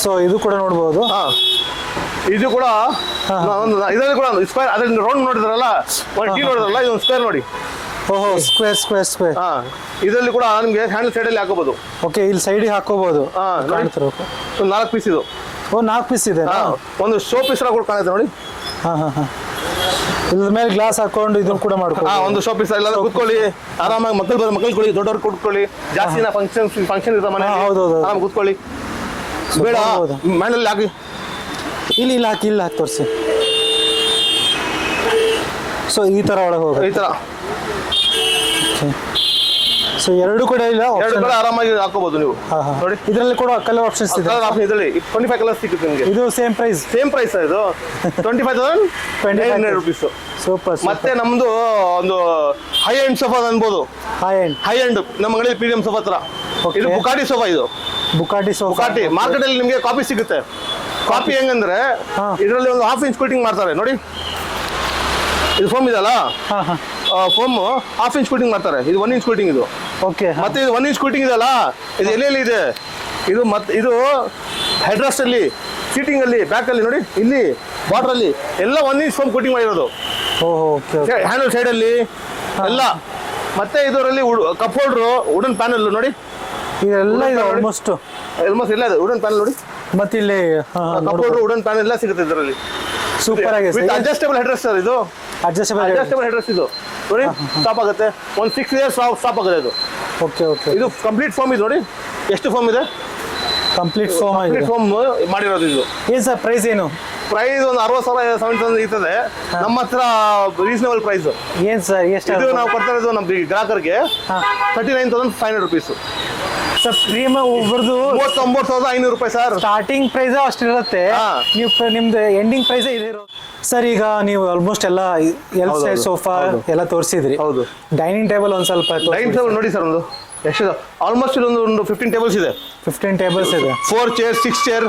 ಸೊ ಇದು ಕೂಡ ನೋಡಬಹುದು. ಇದು ಕೂಡ ಇದರಲ್ಲಿ ಕೂಡ ಸ್ಕ್ವೇರ್. ಅದ್ರಲ್ಲಿ ರೌಂಡ್ ನೋಡಿದ್ರಲ್ಲ, ಒಂದು ಟಿ ನೋಡಿದ್ರಲ್ಲ, ಇದೊಂದು ಸ್ಕ್ವೇರ್ ನೋಡಿ. ಓಹೋ, ಸ್ಕ್ವೇರ್. ಇದರಲ್ಲಿ ಕೂಡ ನಿಮ್ಗೆ ಹ್ಯಾಂಡಲ್ ಸೈಡ್ ಅಲ್ಲಿ ಹಾಕೋಬಹುದು. ಓಕೆ. ಇಲ್ಲಿ ಸೈಡಿಗೆ ಹಾಕೋಬಹುದು. ಒಂದು 4 ಪೀಸ್ ಇದು. 4 ಪೀಸ್ ಇದೆ. ಒಂದು ಶೋ ಪೀಸ್ ಕೂಡ ಕಾಣುತ್ತೆ ನೋಡಿ. ಇದ್ರ ಮೇಲೆ ಗ್ಲಾಸ್ ಹಾಕೊಂಡು ಇದನ್ನು ಕೂಡ ಮಾಡ್ಕೊಂಡು ಒಂದು ಶೋ ಪೀಸ್ ಎಲ್ಲ ಕೂತ್ಕೊಳ್ಳಿ ಆರಾಮಾಗಿ. ಮಕ್ಕಳು ಕೊಡಿ, ದೊಡ್ಡವ್ರು ಕೂತ್ಕೊಳ್ಳಿ. ಜಾಸ್ತಿ ಫಂಕ್ಷನ್ ಇರ್ತಾವ ಮನೆ, ಆರಾಮ್ ಕೂತ್ಕೊಳ್ಳಿ. ಬೇಡ ಮನೇಲಿ ಹಾಕಿ, ಇಲ್ಲಿ ಹಾಕಿ ತೋರಿಸಿ. ಸೊ ಈ ತರ ಒಳಗೆ ಹೋಗಿ ಈ ತರ. ಸೊ ಎರಡು ಕಡೆ ಆರಾಮಾಗಿ ಹಾಕೋಬಹುದು ನೀವು ನೋಡಿ. ಇದರಲ್ಲಿ ಕೂಡ ಕಲರ್ ಆಪ್ಷನ್ಸ್ ಇದೆ. ಇದರಲ್ಲಿ 25 ಕಲರ್ ಸಿಗುತ್ತೆ ನಿಮಗೆ. ಇದು ಸೇಮ್ ಪ್ರೈಸ್ ಇದು 25,900 ರೂಪೀಸ್. ಸೂಪರ್. ಮತ್ತೆ ನಮ್ದು ಒಂದು ಹೈ ಎಂಡ್ ಸೋಫಾ ಅನ್ಬೋದು. ಹೈ ಎಂಡ್ ನಮ್ಮ ಅಂಗಡಿ ಪ್ರೀಮಿಯಂ ಸೋಫಾ ಹತ್ರ. ಇದು ಬುಕಾಟಿ ಸೋಫಾ. ಇದು ಬುಕಾಟಿ ಮಾರ್ಕೆಟ್ ಅಲ್ಲಿ ನಿಮಗೆ ಕಾಪಿ ಸಿಗುತ್ತೆ. ಕಾಪಿ ಹೆಂಗಂದ್ರೆ ಇದರಲ್ಲಿ ಒಂದು 1/2 ಇಂಚ್ ಕೋಟಿಂಗ್ ಮಾಡ್ತಾರೆ ನೋಡಿ. ಇದು ಫೋಮ್ ಇದಲ್ಲ, ಫೋಮ್ 1/2 ಇಂಚ್ ಕೋಟಿಂಗ್ ಮಾಡ್ತಾರೆ. ಇದು 1 ಇಂಚ್ ಕೋಟಿಂಗ್. ಇದು ಓಕೆ. ಮತ್ತೆ ಇದು 1 ಇಂಚ್ ಕೋಟಿಂಗ್ ಇದಲ್ಲ, ಇದು ಎಲ್ಲೆಲ್ಲಿ ಇದೆ ಇದು. ಮತ್ತೆ ಇದು ಹೆಡ್ ರೆಸ್ಟ್ ಅಲ್ಲಿ, ಸೀಟಿಂಗ್ ಅಲ್ಲಿ, ಬ್ಯಾಕ್ ಅಲ್ಲಿ ನೋಡಿ, ಇಲ್ಲಿ ಬಾರ್ಡರ್ ಅಲ್ಲಿ ಎಲ್ಲ 1 ಇಂಚ್ ಫೋಮ್ ಕೋಟಿಂಗ್ ಮಾಡಿರೋದು. ಹ್ಯಾಂಡಲ್ ಸೈಡ್ ಅಲ್ಲಿ ಎಲ್ಲ. ಮತ್ತೆ ಇದರಲ್ಲಿ ಕಪ್ ಹೋಲ್ಡರ್, ವುಡನ್ ಪ್ಯಾನಲ್ ನೋಡಿ. ಇದೆಲ್ಲ ಇದೆ ಆಲ್ಮೋಸ್ಟ್ ಎಲ್ಲ ಇದೆ. ವುಡನ್ ಪ್ಯಾನಲ್ ನೋಡಿ. ಮತ್ತೆ ಇಲ್ಲಿ ಕಪ್ ಹೋಲ್ಡರ್, ವುಡನ್ ಪ್ಯಾನಲ್ ಎಲ್ಲ ಸಿಗುತ್ತೆ ಇದರಲ್ಲಿ. ಸೂಪರ್ ಆಗಿದೆ. Adjustable head rest sir. ಇದು ಅಡ್ಜಸ್ಟಬಲ್ ಹೆಡ್ ರೆಸ್ಟ್. ಇದು ನೋಡಿ ಸ್ಟಾಪ್ ಆಗುತ್ತೆ. ಒಂದು 6 years ಸ್ಟಾಪ್ ಆಗುತ್ತೆ ಇದು. ಓಕೆ. ಇದು ಕಂಪ್ಲೀಟ್ ಫಾರ್ಮ್. ಇದು ನೋಡಿ ಎಷ್ಟು ಫಾರ್ಮ್ ಇದೆ. ಕಂಪ್ಲೀಟ್ ಫಾರ್ಮ್ ಮಾಡಿರೋದು ಇದು. ಏನ್ ಸರ್ ಪ್ರೈಸ್ ಏನು? ಪ್ರೈಸ್ ಒಂದು 60,000 70,000 ಇರ್ತದೆ. ನಮ್ಮ ಹತ್ರ ರೀಸನಬಲ್ ಪ್ರೈಸ್. ಏನ್ ಸರ್ ಎಷ್ಟು ಇದು ನಾವು ಕೊಡ್ತಾ ಇರೋದು ನಮ್ಮ ಗ್ರಾಹಕರಿಗೆ 39,500 ರುಪೀಸ್. ಸರ್ ಪ್ರೀಮಿಯಂ ಒಬ್ಬರದು 39,500 ರೂಪಾಯಿ ಸರ್. ಸ್ಟಾರ್ಟಿಂಗ್ ಪ್ರೈಸ್ ಅಷ್ಟಿರುತ್ತೆ, ನೀವು ನಿಮ್ದು ಎಂಡಿಂಗ್ ಪ್ರೈಸ್ ಇದೆ ಇರೋದು. ಸರ್ ಈಗ ನೀವು ಆಲ್ಮೋಸ್ಟ್ ಎಲ್ಲ ಎಲ್ ಸೈಜ್ ಸೋಫಾ ಎಲ್ಲ ತೋರಿಸಿದ್ರಿ. ಹೌದು. ಡೈನಿಂಗ್ ಟೇಬಲ್ ಒಂದ್ ಸ್ವಲ್ಪ ಡೈನಿಂಗ್ ಟೇಬಲ್ ನೋಡಿ ಸರ್, ಒಂದು ಎಷ್ಟು ಆಲ್ಮೋಸ್ಟ್ ಒಂದು 15 ಟೇಬಲ್ಸ್ ಇದೆ. 15 ಟೇಬಲ್ಸ್ ಇದೆ. 4 chair 6 chair,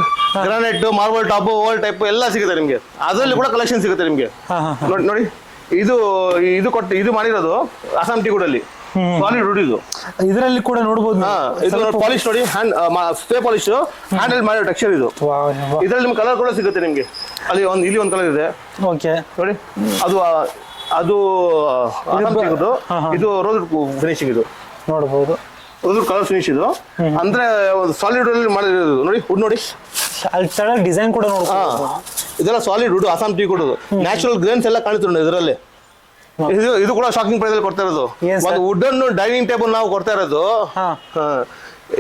granite, marble top, Oval type ಎಲ್ಲ ಸಿಗುತ್ತೆ ನಿಮಗೆ. ಅದರಲ್ಲಿ ಕೂಡ ಕಲೆಕ್ಷನ್ ಸಿಗುತ್ತೆ ನಿಮಗೆ. ನೋಡಿ ಇದು ಮಾಡಿರೋದು ಅಸ್ಸಾಂ ಟೀ ವುಡ್ ಅಲ್ಲಿ ಸಾಲಿಡ್ ವುಡ್. ಇದರಲ್ಲಿ ಕೂಡ ನೋಡಬಹುದು. ಇದು ಪಾಲಿಶ್ ನೋಡಿ, ಸ್ಪ್ರೇ ಪಾಲಿಶ್ ಹ್ಯಾಂಡಲ್ ಮಾಡಿರೋ ಟೆಕ್ಸ್ಚರ್ ಇದು. ಇದರಲ್ಲಿ ನಿಮ್ಗೆ ಕಲರ್ ಕೂಡ ಸಿಗುತ್ತೆ ನಿಮಗೆ. ಇಲ್ಲಿ ಒಂದು ಕಲರ್ ಇದೆ ನೋಡಿ, ಅದು ಅಸ್ಸಾಂ ಟೀ ವುಡ್. ಇದು ರೋಸ್ ಫಿನಿಶಿಂಗ್, ಇದು ನೋಡಬಹುದು. ರೋಸ್ ಕಲರ್ ಫಿನಿಶ್ ಇದು. ಅಂದ್ರೆ ಒಂದು ಸಾಲಿಡ್ ಅಲ್ಲಿ ಮಾಡಿರೋದು ನೋಡಿ. ವುಡ್ ನೋಡಿ, ಅಲ್ಲಿ ಡಿಸೈನ್ ಕೂಡ ನೋಡಬಹುದು. ಇದೆಲ್ಲ solid wood, Assam teak wood. Natural grains ಎಲ್ಲ ಕಾಣುತ್ತೆ ನೋಡಿ ಇದರಲ್ಲಿ. ಇದು ಕೂಡ ಶಾಕಿಂಗ್ ಪ್ರೈಸ್ ಅಲ್ಲಿ ಕೊಡ್ತಾ ಇರೋದು. ಒಂದು ವುಡನ್ ಡೈನಿಂಗ್ ಟೇಬಲ್ ನಾವು ಕೊಡ್ತಾ ಇರೋದು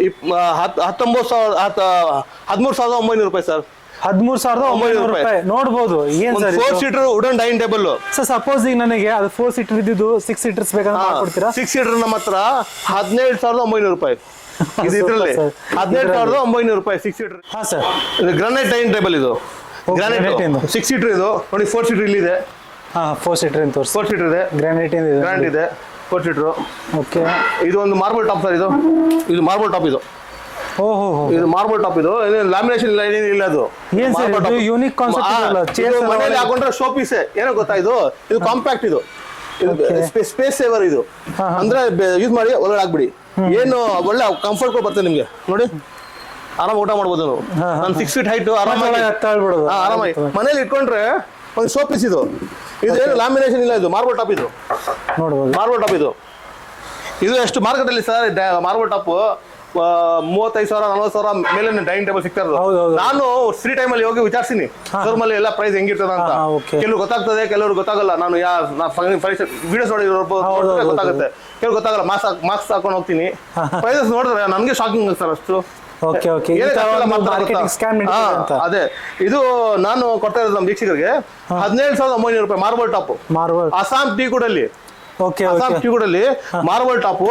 13,900 ರೂಪಾಯಿ ಸರ್. 13,900 ರೂಪಾಯಿ ನೋಡಬಹುದು. ಏನ್ sir 4 seater wooden dining table. Sir suppose ಈಗ ನನಗೆ ಅದು 4 ಸೀಟರ್ ಇದ್ದಿದ್ದು 6 ಸೀಟರ್ಸ್ ಬೇಕಂತ ಮಾಡ್ಕೊಡ್ತೀರಾ? 6 ಸೀಟರ್ ನಮ್ಮ ಹತ್ರ 17,900 ರೂಪಾಯಿ. ಇದು ಇದರಲ್ಲಿ 17,900 ರೂಪಾಯಿ 6 ಸೀಟರ್. ಹಾ ಸರ್. ಇದು ಗ್ರಾನೈಟ್ ಡೈನಿಂಗ್ ಟೇಬಲ್. ಇದು ಗ್ರಾನೈಟ್ 6 ಸೀಟರ್. ಇದು ನೋಡಿ 4 ಸೀಟರ್ ಇಲ್ಲಿ ಇದೆ. 4 ಸೀಟರ್ ಅಂತ ತೋರಿಸಿ. 4 ಸೀಟರ್ ಇದೆ. ಗ್ರಾನೈಟ್ ಇದೆ 4 ಸೀಟರ್. ಓಕೆ. ಇದು ಒಂದು ಮಾರ್ಬಲ್ ಟಾಪ್ ಸರ್. ಇದು ಮಾರ್ಬಲ್ ಟಾಪ್. ಇದು ಇದು ಮಾರ್ಬಲ್ ಟಾಪ್. ಇದು ಲ್ಯಾಮಿನೇಷನ್ ಇಲ್ಲ. ಅದು ಏನ್ ಸರ್ ಇದು ಯೂನಿಕ್ ಕಾನ್ಸೆಪ್ಟ್ ಅಲ್ಲ. ಚೇರ್ ಮನೆಯಲ್ಲಿ ಹಾಕೊಂಡ್ರೆ ಶೋ ಪೀಸ್ ಏನೋ ಗೊತ್ತಾ. ಇದು ಕಾಂಪ್ಯಾಕ್ಟ್. ಇದು ಸ್ಪೇಸ್ ಸೇವರ್. ಇದು ಅಂದ್ರೆ ಯೂಸ್ ಮಾಡಿ ಒಳಗಡೆ ಹಾಕ್ಬಿಡಿ. ಏನು ಒಳ್ಳೆ ಕಂಫರ್ಟ್ ಕೂಡ ಬರ್ತದೆ ನಿಮ್ಗೆ. ನೋಡಿ ಆರಾಮ ಊಟ ಮಾಡ್ಬೋದು ನಾವು. ನಾನು 6 ಫೀಟ್ ಹೈಟ್ ಆರಾಮಾಗಿ ಮನೇಲಿ ಇಟ್ಕೊಂಡ್ರೆ ಒಂದು ಶೋ ಪೀಸ್. ಇದು ಏನು ಲ್ಯಾಮಿನೇಷನ್ ಇಲ್ಲ. ಇದು ಮಾರ್ಬಲ್ ಟಾಪ್. ಇದು ನೋಡ್ಬೋದು ಮಾರ್ಬಲ್ ಟಾಪ್. ಇದು ಎಷ್ಟು ಮಾರ್ಕೆಟ್ ಅಲ್ಲಿ ಸರ್ ಮಾರ್ಬಲ್ ಟಾಪ್ 35,000 40,000 ಮೇಲೆ ಡೈನಿಂಗ್ ಟೇಬಲ್ ಸಿಗ್ತಾ ಇರೋದು. ನಾನು ಫ್ರೀ ಟೈಮ್ ಅಲ್ಲಿ ಹೋಗಿ ವಿಚಾರಿಸಿನಿ ಶೋರೂಮ್ ಅಲ್ಲಿ ಎಲ್ಲ ಪ್ರೈಸ್ ಹೆಂಗಿರ್ತದ ಅಂತ. ಕೆಲವ್ರು ಗೊತ್ತಾಗ್ತದೆ, ಕೆಲವ್ರು ಗೊತ್ತಾಗಲ್ಲ. ನಾನು ವಿಡಿಯೋಸ್ ನೋಡಿ ಗೊತ್ತಾಗುತ್ತೆ, ಕೆಲವ್ರು ಗೊತ್ತಾಗಲ್ಲ. ಮಾಸ್ಕ್ ಹಾಕೊಂಡು ಹೋಗ್ತೀನಿ. ಪ್ರೈಸಸ್ ನೋಡಿದ್ರೆ ನನ್ಗೆ ಶಾಕಿಂಗ್ ಸರ್ ಅಷ್ಟು. ಅದೇ ಇದು ನಾನು ಕೊಡ್ತಾ ಇರೋದು ನಮ್ಮ ವೀಕ್ಷಕರಿಗೆ 17,900 ರೂಪಾಯಿ marble top. Assam teak wood ಅಲ್ಲಿ. ಅಸ್ಸಾಂ ಟೀ ವುಡ್ ಅಲ್ಲಿ ಮಾರ್ಬಲ್ ಟಾಪ್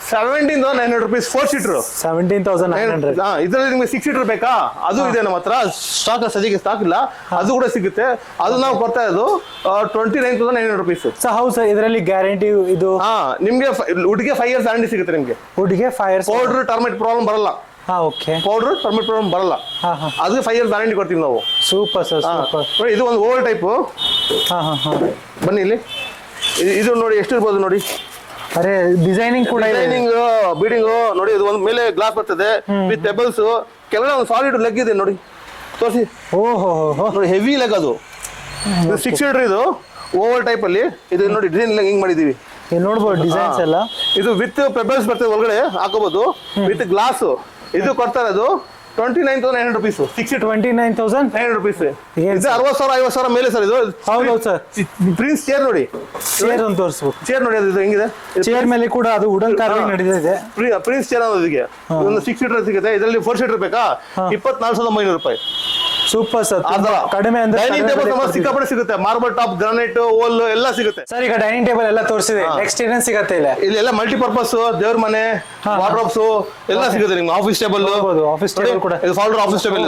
17,900 ರೂಪೀಸ್ 4 ಸೀಟರ್. 17,900. ಇದರಲ್ಲಿ ನಿಮ್ಗೆ 6 ಸೀಟರ್ ಬೇಕಾ? ಅದು ಇದೆ ನಮ್ಮ ಹತ್ರ. ಸ್ಟಾಕ್ ಸದ್ಯಕ್ಕೆ ಸ್ಟಾಕ್ ಇಲ್ಲ. ಅದು ಕೂಡ ಸಿಗುತ್ತೆ. ಅದು ನಾವು ಕೊಡ್ತಾ ಇರೋದು 29,900 ರೂಪೀಸ್. ಹೌದು ಸರ್. ಇದರಲ್ಲಿ ಗ್ಯಾರಂಟಿ ಇದು ನಿಮ್ಗೆ ವುಡ್ಗೆ 5 years ವ್ಯಾರಂಟಿ ಸಿಗುತ್ತೆ ನಿಮ್ಗೆ. ವುಡ್ಗೆ 5 years. ಪೌಡರ್ ಟರ್ಮೈಟ್ ಪ್ರಾಬ್ಲಮ್ ಬರಲ್ಲ. ಪೌಡರ್ ಟರ್ಮೈಟ್ ಪ್ರಾಬ್ಲಮ್ ಬರಲ್ಲ. ಅದು 5 years ವ್ಯಾರಂಟಿ ಕೊಡ್ತೀವಿ ನಾವು. Super sir, super. ಇದು ಒಂದು ಓವಲ್ ಟೈಪ್. ಬನ್ನಿ ಇಲ್ಲಿ. ಇದು ನೋಡಿ ಎಷ್ಟು ಇರ್ಬೋದು ನೋಡಿ. ಅರೆ ಡಿಸೈನಿಂಗ್ ಕೂಡ ಡಿಸೈನಿಂಗ್ ಬೀಡಿಂಗ್ ನೋಡಿ. ಇದು ಒಂದು ಮೇಲೆ ಗ್ಲಾಸ್ ಬರ್ತದೆ ವಿತ್ ಟೇಬಲ್ಸ್. ಕೆಳಗಡೆ ಒಂದು ಸಾಲಿಡ್ ಲೆಗ್ ಇದೆ ನೋಡಿ. ತೋರಿಸಿ. ನೋಡಿ ಹೆವಿ ಲೆಗ್. ಅದು 6 ಸೀಟರ್. ಇದು ಓವಲ್ ಟೈಪ್ ಅಲ್ಲಿ. ಇದು ನೋಡಿ ಡಿಸೈನ್ ಹಿಂಗ್ ಮಾಡಿದೀವಿ. ನೋಡ್ಬೋದು ಡಿಸೈನ್ಸ್ ಎಲ್ಲ. ಇದು ವಿತ್ ಪೆಬಲ್ಸ್ ಬರ್ತದೆ, ಒಳಗಡೆ ಹಾಕೋಬಹುದು ವಿತ್ ಗ್ಲಾಸ್. ಇದು ಕೊಡ್ತಾ ಇರೋದು 29,900 ರೂಪೀಸ್. 29,900 ರೂಪೀಸ್. ಇದು 60,000 50,000 ಮೇಲೆ ಸರ್. ಇದು ಹೌದು ಸರ್. ಪ್ರಿನ್ಸ್ ಚೇರ್ ನೋಡಿ. ಚೇರ್ ಒಂದು ತೋರಿಸ್ಬೋದು. ಚೇರ್ ನೋಡಿ ಅದು ಹೆಂಗಿದೆ. ಚೇರ್ ಮೇಲೆ ಕೂಡ ಅದು ವುಡನ್ ಕಾರ್ವಿಂಗ್ ನಡೆದಿದೆ. ಪ್ರಿನ್ಸ್ ಚೇರ್ ಅನ್ನೋದಿಗೆ ಒಂದು 6 ಸೀಟರ್ ಸಿಗುತ್ತೆ. ಇದರಲ್ಲಿ 4 ಸೀಟರ್ ಬೇಕಾ? 24,900 ರೂಪಾಯಿ. Super sir. ಕಡಿಮೆ ಅಂದ್ರೆ ಡೈನಿಂಗ್ ಟೇಬಲ್ ಸಿಕ್ಕಾಪಟ್ಟೆ ಸಿಗುತ್ತೆ. ಮಾರ್ಬಲ್ ಟಾಪ್, ಗ್ರಾನೈಟ್, ಓಲ್ ಎಲ್ಲ ಸಿಗುತ್ತೆ ಸರ್. ಈಗ ಡೈನಿಂಗ್ ಟೇಬಲ್ ಎಲ್ಲ ತೋರಿಸಿದೆ. ನೆಕ್ಸ್ಟ್ ಏನೇನ್ ಸಿಗುತ್ತೆ ಇಲ್ಲ? ಇಲ್ಲೆಲ್ಲ ಮಲ್ಟಿಪರ್ಪಸ್ ದೇವ್ರ ಮನೆ, ವಾರ್ಡ್ರೋಬ್ಸ್ ಎಲ್ಲ ಸಿಗುತ್ತೆ ನಿಮ್ಗೆ. Office table. ಆಫೀಸ್ ಟೇಬಲ್ ಕೂಡ. ಇದು ಫಾಲ್ಡರ್ ಆಫೀಸ್ ಟೇಬಲ್.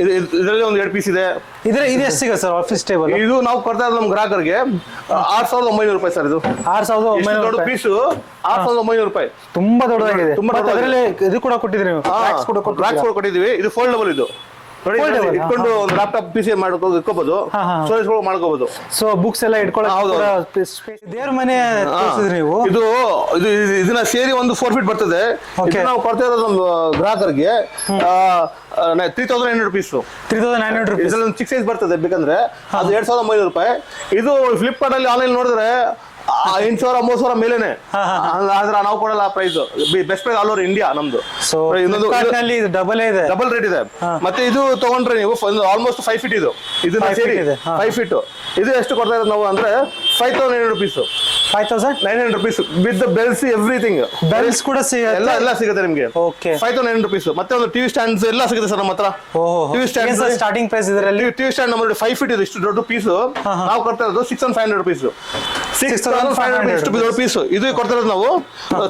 ಇದು ಇದರಲ್ಲಿ ಒಂದು 2 ಪೀಸ್ ಇದೆ. ಇದು ಎಷ್ಟು ಸಿಗುತ್ತೆ ಸರ್ ಆಫೀಸ್ ಟೇಬಲ್? ಇದು ನಾವು ಕೊಡ್ತಾ ಇರೋದು ನಮ್ಮ ಗ್ರಾಹಕರಿಗೆ 6,900 ರೂಪಾಯಿ ಸರ್. ಇದು 6,900 ಪೀಸ್ 6,900 ರೂಪಾಯಿ. ತುಂಬಾ ದೊಡ್ಡದಾಗಿದೆ. ಅದರಲ್ಲಿ ಇದು ಕೂಡ ಕೊಟ್ಟಿದ್ದೀರಿ ನೀವು. ರಾಕ್ಸ್ ಕೂಡ ಕೊಟ್ಟಿದ್ದೀವಿ. ಇದು ಫೋಲ್ಡಬಲ್. ಇದು ನೋಡಿ ಇಟ್ಕೊಂಡು ಒಂದು ಲ್ಯಾಪ್ಟಾಪ್ PC ಮಾಡ್ಕೊಂಡು ಇಟ್ಕೋಬಹುದು. ಸ್ಟೋರೇಜ್ ಮಾಡ್ಕೋಬಹುದು. ಸೊ ಬುಕ್ಸ್ ಎಲ್ಲ ಇಟ್ಕೊಳ್ಳೋಕೆ ದೇವ್ರ ಮನೆ ತೋರಿಸಿದ್ರಿ ನೀವು. ಇದನ್ನ ಸೇರಿ ಒಂದು 4 ಫೀಟ್ ಬರ್ತದೆ. ನಾವು ಕೊಡ್ತಾ ಇರೋದು ಒಂದು ಗ್ರಾಹಕರಿಗೆ 3,900 ರೂಪೀಸ್. 3,900 ರೂಪೀಸ್. ಇದರಲ್ಲಿ 6 ಸೈಜ್ ಬರ್ತದೆ ಬೇಕಂದ್ರೆ. ಅದು 2,900 ರೂಪಾಯಿ. ಇದು ಫ್ಲಿಪ್ಕಾರ್ಟ್ ಅಲ್ಲಿ ಆನ್ಲೈನ್ ನೋಡಿದ್ರೆ 8,000 3,000 ಮೇಲೇನೆ. ಆದ್ರೆ ನಾವು ಕೊಡಲ್ಲ price. Best price all over India ನಮ್ದು. ಡಬಲ್ ರೇಟ್ ಇದೆ. ಮತ್ತೆ ಇದು ತಗೊಂಡ್ರೆ ನೀವು ಆಲ್ಮೋಸ್ಟ್ 5 ಫೀಟ್. ಇದು 5 ಫೀಟ್. ಇದು ಎಷ್ಟು ಕೊಡ್ತಾ ಇರೋದು ನಾವು ಅಂದ್ರೆ 5,900 rupees. 5,900 rupees with the bells, everything. Bells ಕೂಡ ಸಿಗುತ್ತೆ. ಎಲ್ಲ ಸಿಗುತ್ತೆ ನಿಮಗೆ. ಓಕೆ. 5,900 rupees. ಮತ್ತೆ ಒಂದು ಟಿವಿ ಸ್ಟ್ಯಾಂಡ್ಸ್ ಎಲ್ಲ ಸಿಗುತ್ತೆ ಸರ್ ನಮ್ಮ ಹತ್ರ. ಟಿವಿ ಸ್ಟ್ಯಾಂಡ್ ಸ್ಟಾರ್ಟಿಂಗ್ ಪ್ರೈಸ್ ಇದರಲ್ಲಿ. ಟಿವಿ ಸ್ಟ್ಯಾಂಡ್ ನಮ್ಮಲ್ಲಿ 5 feet ಇದೆ, ಇಷ್ಟು ದೊಡ್ಡ ಪೀಸ್. ನಾವು ಕೊಡ್ತಾ ಇರೋದು 6,500 rupees. 6,500 rupees. ಇದು ಕೊಡ್ತಾ ಇರೋದು ನಾವು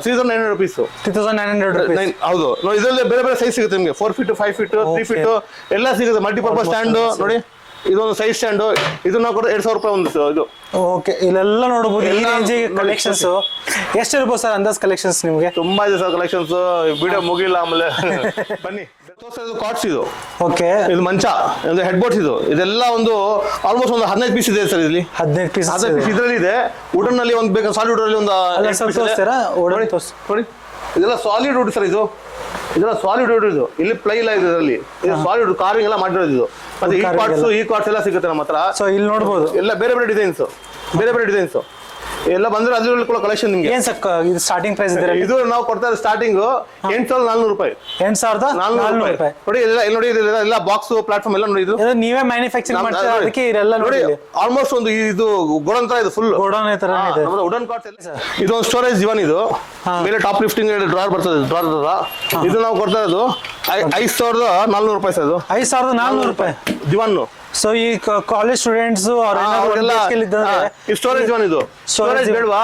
3,900 rupees. 3,900 rupees. ಹೌದು ನೋಡಿ, ಇದರಲ್ಲಿ ಬೇರೆ ಬೇರೆ ಸೈಜ್ ಸಿಗುತ್ತೆ ನಿಮಗೆ. 4 feet, 5 feet, 3 feet ಎಲ್ಲ ಸಿಗುತ್ತೆ. ಮಲ್ಟಿಪರ್ಪಸ್ ಸ್ಟ್ಯಾಂಡ್ ನೋಡಿ, ಇದೊಂದು ಸೈಜ್ ಸ್ಟ್ಯಾಂಡ್. ಇದು ನಾವು ಕೊಡೋದು 2,000 ರೂಪಾಯಿ ಒಂದು ಇದು. ಓಕೆ, ಇಲ್ಲೆಲ್ಲ ನೋಡಬಹುದು ಈ ರೇಂಜಿಗೆ ಕಲೆಕ್ಷನ್ಸ್. ಎಷ್ಟಿರ್ಬೋದು ಸರ್ ಅಂದಾಜ್ ಕಲೆಕ್ಷನ್ಸ್ ನಿಮಗೆ? ತುಂಬಾ ಇದೆ ಸರ್ ಕಲೆಕ್ಷನ್ಸ್, ವಿಡಿಯೋ ಮುಗಿಲ್ಲ. ಆಮೇಲೆ ಬನ್ನಿ ಕಾಟ್ಸ್. ಇದು ಓಕೆ, ಇದು ಮಂಚ, ಒಂದು ಹೆಡ್ ಬೋರ್ಡ್ಸ್. ಇದೆಲ್ಲ ಒಂದು ಆಲ್ಮೋಸ್ಟ್ ಒಂದು 15 ಪೀಸ್ ಇದೆ ಸರ್ ಇಲ್ಲಿ. 15 ಪೀಸ್ ಇದರಲ್ಲಿ ಇದೆ. ವುಡನ್ ನಲ್ಲಿ ಒಂದು ಬೇಕಾದ್ರೆ ಸಾಲಿಡ್ ವುಡ್ ಅಲ್ಲಿ ಒಂದು ನೋಡಿ, ಇದೆಲ್ಲ ಸಾಲಿಡ್ ವುಡ್ ಸರ್. ಇದೆಲ್ಲ ಸಾಲಿಡ್ ವುಡ್. ಇಲ್ಲಿ ಪ್ಲೈ ಇಲ್ಲ ಇದರಲ್ಲಿ. ಇದು ಸಾಲಿಡ್ ಕಾರ್ವಿಂಗ್ ಎಲ್ಲ ಮಾಡಿರೋದು ಇದು. ಮತ್ತೆ ಈ ಕಾರ್ಡ್ಸ್ ಎಲ್ಲ ಸಿಗುತ್ತೆ ನಮ್ಮ ಹತ್ರ. ಸೊ ಇಲ್ಲಿ ನೋಡಬಹುದು ಎಲ್ಲ ಬೇರೆ ಬೇರೆ ಡಿಸೈನ್ಸ್ ಎಲ್ಲ ಬಂದ್ರೆ ಅದ್ರಲ್ಲಿ ಕೂಡ ಕಲೆಕ್ಷನ್ ನಿಮಗೆ. ಏನ್ ಸರ್ ಇದು ಸ್ಟಾರ್ಟಿಂಗ್ ಪ್ರೈಸ್ ಇದೆ? ಇದು ನಾವು ಕೊಡ್ತಾ ಇರೋ ಸ್ಟಾರ್ಟಿಂಗ್ 8,400 ರೂಪಾಯಿ. 8,400 ರೂಪಾಯಿ. ನೋಡಿ ನೋಡಿ, ಎಲ್ಲ ಬಾಕ್ಸ್ ಪ್ಲಾಟ್ಫಾರ್ಮ್ ಎಲ್ಲ ನೋಡಿ. ಇದು ನೀವೇ ಮ್ಯಾನುಫ್ಯಾಕ್ಚರಿಂಗ್ ಮಾಡ್ತೀರಾ? ಅದಕ್ಕೆ ಇದೆಲ್ಲ ನೋಡಿ ಆಲ್ಮೋಸ್ಟ್ ಒಂದು ಇದು ಗೋಡನ್ ತರ ಇದೆ, ಫುಲ್ ಗೋಡನ್ ತರ ಇದೆ. ವುಡನ್ ಕಾರ್ಡ್ಸ್ ಎಲ್ಲ. ಇದು ಒಂದು ಸ್ಟೋರೇಜ್ ದಿವಾನ್. ಇದು ಮೇಲೆ ಟಾಪ್ ಲಿಫ್ಟಿಂಗ್ ಡ್ರಾರ್ ಬರ್ತದೆ. ಇದು ನಾವು ಕೊಡ್ತಾ ಇರೋದು 5,400 ರೂಪಾಯಿ ಸರ್. ಇದು 5,400 ರೂಪಾಯಿ ದಿವಾನ್. ಸೊ ಈ ಕಾಲೇಜ್ ಸ್ಟೂಡೆಂಟ್ಸ್ ಸ್ಟೋರೇಜ್ ಒನ್. ಇದು ಸ್ಟೋರೇಜ್ ಬೇಡವಾ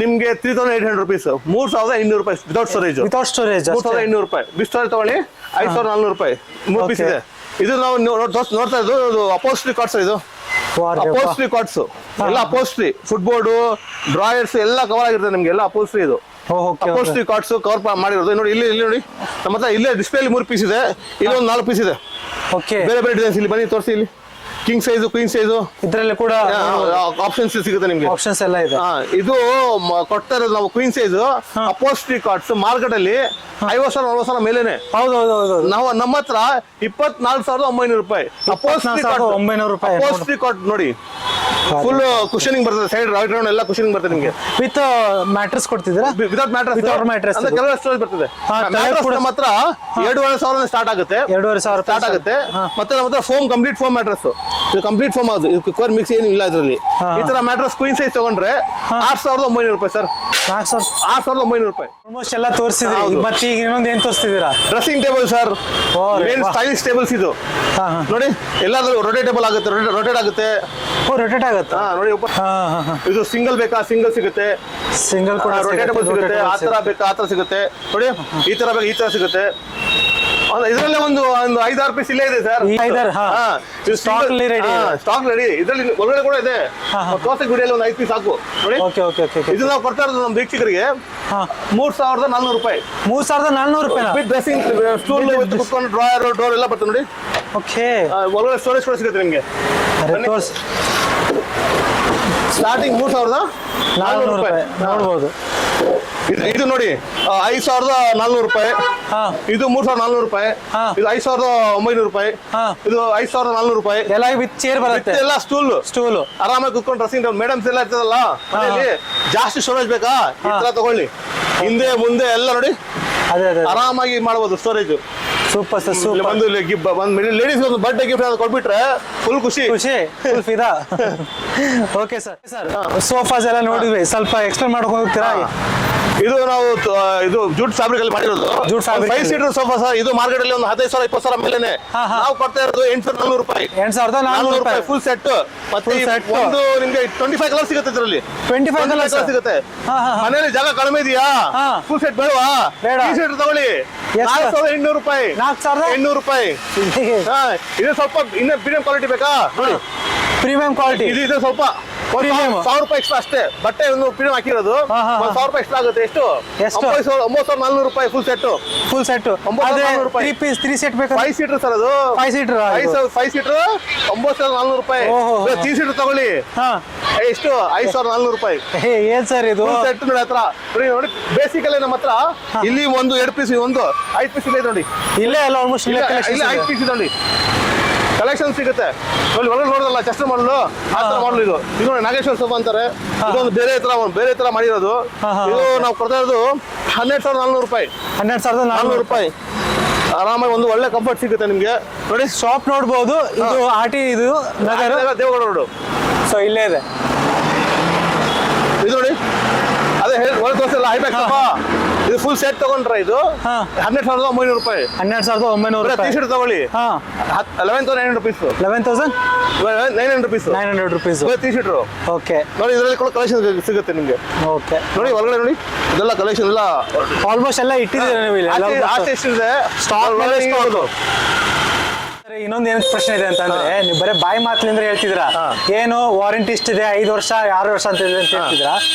ನಿಮ್ಗೆ? 3,800 rupees. 3,200 ರೂಪಾಯಿ ವಿತೌಟ್ ಸ್ಟೋರೇಜ್. 3,200 ರೂಪಾಯಿ. ಬಿಗ್ ಸ್ಟೋರೇಜ್ ತಗೊಳ್ಳಿ 5,400 ರೂಪಾಯಿ. 3 ಪೀಸ್ ಇದೆ. ಇದು ನಾವು ನೋಡ್ತಾ ಇದ್ದು ಅಪೋಸ್ಟ್ರಿ ಕಾರ್ಡ್ಸ್. ಇದು ಅಪೋಸ್ಟ್ರಿ ಕಾರ್ಡ್ಸ್ ಎಲ್ಲ ಅಪೋಸ್ಟ್ರಿ, ಫುಟ್ಬೋರ್ಡ್, ಡ್ರಾಯರ್ಸ್ ಎಲ್ಲ ಕವರ್ ಆಗಿರ್ತದೆ ನಿಮ್ಗೆ. ಎಲ್ಲ ಅಪೋಸ್ಟ್ರಿ. ಇದು ಅಪೋಸ್ಟ್ರಿ ಕಾರ್ಡ್ಸ್ ಕವರ್ ಮಾಡಿರೋದು. ನೋಡಿ ಇಲ್ಲಿ ನೋಡಿ ನಮ್ಮ ಹತ್ರ. ಇಲ್ಲೇ ಡಿಸ್ಪ್ಲೇ 3 ಪೀಸ್ ಇದೆ. ಇಲ್ಲಿ ಒಂದು 4 ಪೀಸ್ ಇದೆ. ಬೇರೆ ಬೇರೆ ಡಿಸೈನ್ಸ್. ಇಲ್ಲಿ ಬನ್ನಿ ತೋರಿಸಿ. ಇಲ್ಲಿ ಕಿಂಗ್ ಸೈಜ್, ಕ್ವೀನ್ ಸೈಜ್, ಇದರಲ್ಲಿ ಕೂಡ ಆಪ್ಷನ್ಸ್ ಸಿಗುತ್ತೆ ನಿಮ್ಗೆ. ಆಪ್ಷನ್ಸ್ ಎಲ್ಲ ಇದೆ. ಇದು ಕೊಡ್ತಾ ಇರೋದು ನಾವು ಕ್ವೀನ್ ಸೈಜ್ ಅಪೋಸ್ಟ್ರಿ ಕಾರ್ಡ್ಸ್. ಮಾರ್ಕೆಟ್ ಅಲ್ಲಿ 50,000-40,000 ಮೇಲೇನೆ. ಹೌದು. ನಾವು ನಮ್ಮ ಹತ್ರ 24,900 ರೂಪಾಯಿ. ಅಪೋಸ್ಟ್ರಿ ಕಾರ್ಡ್ ನೋಡಿ, ಫುಲ್ ಕುಶನಿಂಗ್ ಬರ್ತದೆ. ಸೈಡ್ ರೈಟ್ ರೌಂಡ್ ಎಲ್ಲ ಕುಶನಿಂಗ್ ಬರ್ತದೆ ನಿಮಗೆ. ವಿತ್ ಮ್ಯಾಟ್ರೆಸ್ ಕೊಡ್ತಿದ್ದೀರಾ? Without mattress. ಕೆಲವು ಸ್ಟೋರೇಜ್ ಬರ್ತದೆ. ನಮ್ಮ ಹತ್ರ 2,500 ಸ್ಟಾರ್ಟ್ ಆಗುತ್ತೆ. 2,500 ಸ್ಟಾರ್ಟ್ ಆಗುತ್ತೆ. ಮತ್ತೆ ನಮ್ಮ ಹತ್ರ ಫೋಮ್, ಕಂಪ್ಲೀಟ್ ಫೋಮ್ ಮ್ಯಾಟ್ರೆಸ್. ಇದು ಕಂಪ್ಲೀಟ್ ಫೋಮ್. ಅದು ಕುಕ್ಕರ್ ಮಿಕ್ಸ್ ಏನು ಇಲ್ಲ ಇದರಲ್ಲಿ. ಈ ತರ ಮ್ಯಾಟ್ರೆಸ್ ಕ್ವೀನ್ ಸೈಜ್ ತಗೊಂಡ್ರೆ 6,900 ರೂಪಾಯಿ ಸರ್. 6,900 ರೂಪಾಯಿ. ಆಲ್ಮೋಸ್ಟ್ ಎಲ್ಲ ತೋರಿಸಿದ್ರಿ. ಮತ್ತೆ ಈಗ ಇನ್ನೊಂದು ಏನ್ ತೋರಿಸ್ತಿದ್ದೀರಾ? Dressing table sir. Stylish tables. ಇದು ನೋಡಿ ಎಲ್ಲಾದ್ರೂ ರೊಟೇಟೇಬಲ್ ಆಗುತ್ತೆ. ರೊಟೇಟ್ ಆಗುತ್ತೆ. ರೊಟೇಟ್ ಆಗುತ್ತೆ. ನೋಡಿ ಇದು ಸಿಂಗಲ್ ಬೇಕಾ? ಸಿಂಗಲ್ ಸಿಗುತ್ತೆ. ಸಿಂಗಲ್ ಕೂಡ ರೊಟೇಟೇಬಲ್ ಸಿಗುತ್ತೆ. ಆ ತರ ಬೇಕಾ? ಆ ತರ ಸಿಗುತ್ತೆ. ನೋಡಿ ಈ ತರ ಬೇಕಾ? ಈ ತರ ಸಿಗುತ್ತೆ. ಇದರಲ್ಲೇ ಒಂದು 5-6 ಪೀಸ್ ಇಲ್ಲೇ ಇದೆ ಸರ್. Stock ready. ಇದರಲ್ಲಿ ಒಳಗಡೆ ಕೂಡ ಇದೆ. ತೋರ್ಸಕ್ ವಿಡಿಯೋಲಿ ಒಂದು 5 ಪೀಸ್ ಸಾಕು. ನೋಡಿ ಇದು ನಾವು ಕೊಡ್ತಾ ಇರೋದು ನಮ್ಮ ವೀಕ್ಷಕರಿಗೆ 3,400 ರೂಪಾಯಿ. 3,400 ರೂಪಾಯಿ ವಿತ್ ಡ್ರೆಸ್ಸಿಂಗ್ ಸ್ಟೂಲ್, ಕುತ್ಕೊಂಡು ಡ್ರಾಯರ್, ಡೋರ್ ಎಲ್ಲ ಬರ್ತದೆ ನೋಡಿ. ಒಳಗಡೆ ಸ್ಟೋರೇಜ್ ಕೂಡ ಸಿಗುತ್ತೆ ನಿಮಗೆ. ಸ್ಟಾರ್ಟಿಂಗ್ 3,400 ರೂಪಾಯಿ ನೋಡ್ಬೋದು. ಇದು ನೋಡಿ 5,400 ರೂಪಾಯಿ. ಇದು 3,400 ರೂಪಾಯಿ. ಇದು 5,900 ರೂಪಾಯಿ. ಇದು 5,400 ರೂಪಾಯಿ. ಎಲ್ಲ ವಿತ್ ಚೇರ್ ಬರುತ್ತೆ. ಎಲ್ಲ ಸ್ಟೂಲ್ ಆರಾಮಾಗಿ ಕುತ್ಕೊಂಡು ಡ್ರೆಸ್ಸಿಂಗ್ ಟೇಬಲ್. ಮೇಡಮ್ಸ್ ಎಲ್ಲ ಇರ್ತದಲ್ಲ ಮನೆಯಲ್ಲಿ, ಜಾಸ್ತಿ ಸ್ಟೋರೇಜ್ ಬೇಕಾ? ಈ ತರ ತಗೊಳ್ಳಿ. ಹಿಂದೆ ಮುಂದೆ ಎಲ್ಲ ನೋಡಿ ಆರಾಮಾಗಿ ಮಾಡಬಹುದು ಸ್ಟೋರೇಜ್. Super sir, super. ಒಂದು ಲೇಡೀಸ್ ಒಂದು ಬರ್ಡೇ ಗಿಫ್ಟ್ ಕೊಟ್ಬಿಟ್ರೆ ಫುಲ್ ಖುಷಿ. ಫುಲ್ ಫಿದಾ. Okay sir. ಸೋಫಾಸ್ ಎಲ್ಲ ನೋಡಿದ್ವಿ, ಸ್ವಲ್ಪ ಎಕ್ಸ್ಪ್ಲೇನ್ ಮಾಡ್ಕೊಂಡು ಹೋಗ್ತೀರಾ? ಇದು ನಾವು ಇದು ಜೂಟ್ ಫ್ಯಾಬ್ರಿಕ್ ಅಲ್ಲಿ ಮಾಡಿರೋದು. 5 ಸೀಟರ್ ಸೋಫಾ ಸರ್. ಇದು ಮಾರ್ಕೆಟ್ ಅಲ್ಲಿ ಒಂದು 15,000-20,000 ಮೇಲೆನೆ. ನಾವು ಕೊಡ್ತಾ ಇರೋದು 8,400 ರೂಪಾಯಿ. 8,400 ರೂಪಾಯಿ ಫುಲ್ ಸೆಟ್. ಮತ್ತೆ ಒಂದು ನಿಮ್ಗೆ 25 ಕಲರ್ ಸಿಗುತ್ತೆ ಇದರಲ್ಲಿ. 25 ಕಲರ್ ಸಿಗುತ್ತೆ. ಮನೆಯಲ್ಲಿ ಜಾಗ ಕಡಿಮೆ ಇದೆಯಾ? ಫುಲ್ ಸೆಟ್ ಬೇಡವಾ? ಈ ಸೀಟ್ ತಗೊಳ್ಳಿ. 4,800 ರೂಪಾಯಿ. 4,800 ರೂಪಾಯಿ. ಇದು ಸ್ವಲ್ಪ ಇನ್ನ ಪ್ರೀಮಿಯಂ ಕ್ವಾಲಿಟಿ ಬೇಕಾ? ನೋಡಿ ಪ್ರೀಮಿಯಂ ಕ್ವಾಲಿಟಿ. ಇದು ಸ್ವಲ್ಪ 1,000 ರೂಪಾಯಿ ಎಕ್ಸ್ಟ್ರಾ ಅಷ್ಟೇ. ಬಟ್ಟೆ ಒಂದು ಪ್ರೀಮಿಯಂ ಹಾಕಿರೋದು 1,000 ರೂಪಾಯಿ ಎಕ್ಸ್ಟ್ರಾ ಆಗುತ್ತೆ. ಎಷ್ಟು? 9,400 ರೂಪಾಯಿ ಫುಲ್ ಸೆಟ್. 9,400 ರೂಪಾಯಿ. 3 ಸೆಟ್ ಬೇಕು. 5 ಸೀಟರ್ ಸರ್ ಅದು. 5 ಸೀಟರ್ 9,400 ರೂಪಾಯಿ. 3 ಸೀಟರ್ ತಗೊಳ್ಳಿ. ಎಷ್ಟು? 5,400 ರೂಪಾಯಿ. ಏನ್ ಸರ್ ಇದು ಸೆಟ್ ನೋಡಿ ಹತ್ರ ನೋಡಿ. ಬೇಸಿಕ್ ಅಲ್ಲಿ ನಮ್ಮ ಹತ್ರ ಇಲ್ಲಿ 1-2 ಪೀಸ್, 5 ಪೀಸ್ ಇದೆ ನೋಡಿ. ಇಲ್ಲೇ ಎಲ್ಲ ಆಲ್ಮೋಸ್ಟ್ ಇಲ್ಲ 5 ಪೀಸ್ ಇದೆ ನೋಡಿ. ಕಲೆಕ್ಷನ್ ಸಿಗುತ್ತೆ. ಒಳಗೆ ನೋಡೋದಲ್ಲ ಚೆಸ್ಟ್ ಮಾಡಲು ಆ ತರ ಮಾಡಲು. ಇದು ನೋಡಿ ನಾಗೇಶ್ವರ ಸೋಫಾ ಅಂತಾರೆ. ಇದೊಂದು ಬೇರೆ ತರ ಮಾಡಿರೋದು. ಇದು ನಾವು ಕೊಡ್ತಾ ಇರೋದು 12,400 ರೂಪಾಯಿ. 12,400 ರೂಪಾಯಿ. ಆರಾಮಾಗಿ ಒಂದು ಒಳ್ಳೆ ಕಂಫರ್ಟ್ ಸಿಗುತ್ತೆ ನಿಮ್ಗೆ. ನೋಡಿ ಶಾಪ್ ನೋಡ್ಬೋದು. ಇದು ಆಟಿ, ಇದು ನಗರ ದೇವಗೌಡ ರೋಡ್. ಸೊ ಇಲ್ಲೇ ಇದೆ. ಒಳ್ಳೆ ತೋರಿಸಲ್ಲ ಹೈಬ್ಯಾಕ್ ಸೋಫಾ ಇದು ಫುಲ್ ಸೆಟ್ ತಗೊಂಡ್ರೆ ಇದು ಹಾ. 12,900 ರೂಪಾಯಿ. 12,900 ಟೀ ಶರ್ಟ್ ತಗೊಳ್ಳಿ ಹಾ 11,900 rupees. 11,900 900 rupees. T shirt okay ನೋಡಿ, ಇದರಲ್ಲಿ ಕೂಡ ಕಲೆಕ್ಷನ್ ಸಿಗುತ್ತೆ ನಿಮ್ಗೆ. ಓಕೆ ನೋಡಿ ಒಳಗಡೆ ನೋಡಿ, ಇದೆಲ್ಲ ಕಲೆಕ್ಷನ್ ಎಲ್ಲ ಆಲ್ಮೋಸ್ಟ್ ಎಲ್ಲ ಇಟ್ಟಿದ್ದೀರಾ ನೀವು ಇಲ್ಲಿ ಆಚೆ ಎಷ್ಟಿದೆ Stock ಮೇಲೆ stock. ಹೌದು. ಇನ್ನೊಂದು ಏನ್ ಪ್ರಶ್ನೆ ಇದೆ ಅಂತಂದ್ರೆ ನೀವು ಬರೀ ಬಾಯಿ ಮಾತಿನಿಂದ ಹೇಳ್ತಿದ್ರ ಏನು ವಾರಂಟಿ ಇಷ್ಟಿದೆ 5 ವರ್ಷ 6 ವರ್ಷ ಅಂತ ಇದೆ ಅಂತ ಹೇಳ್ತಿದ್ರ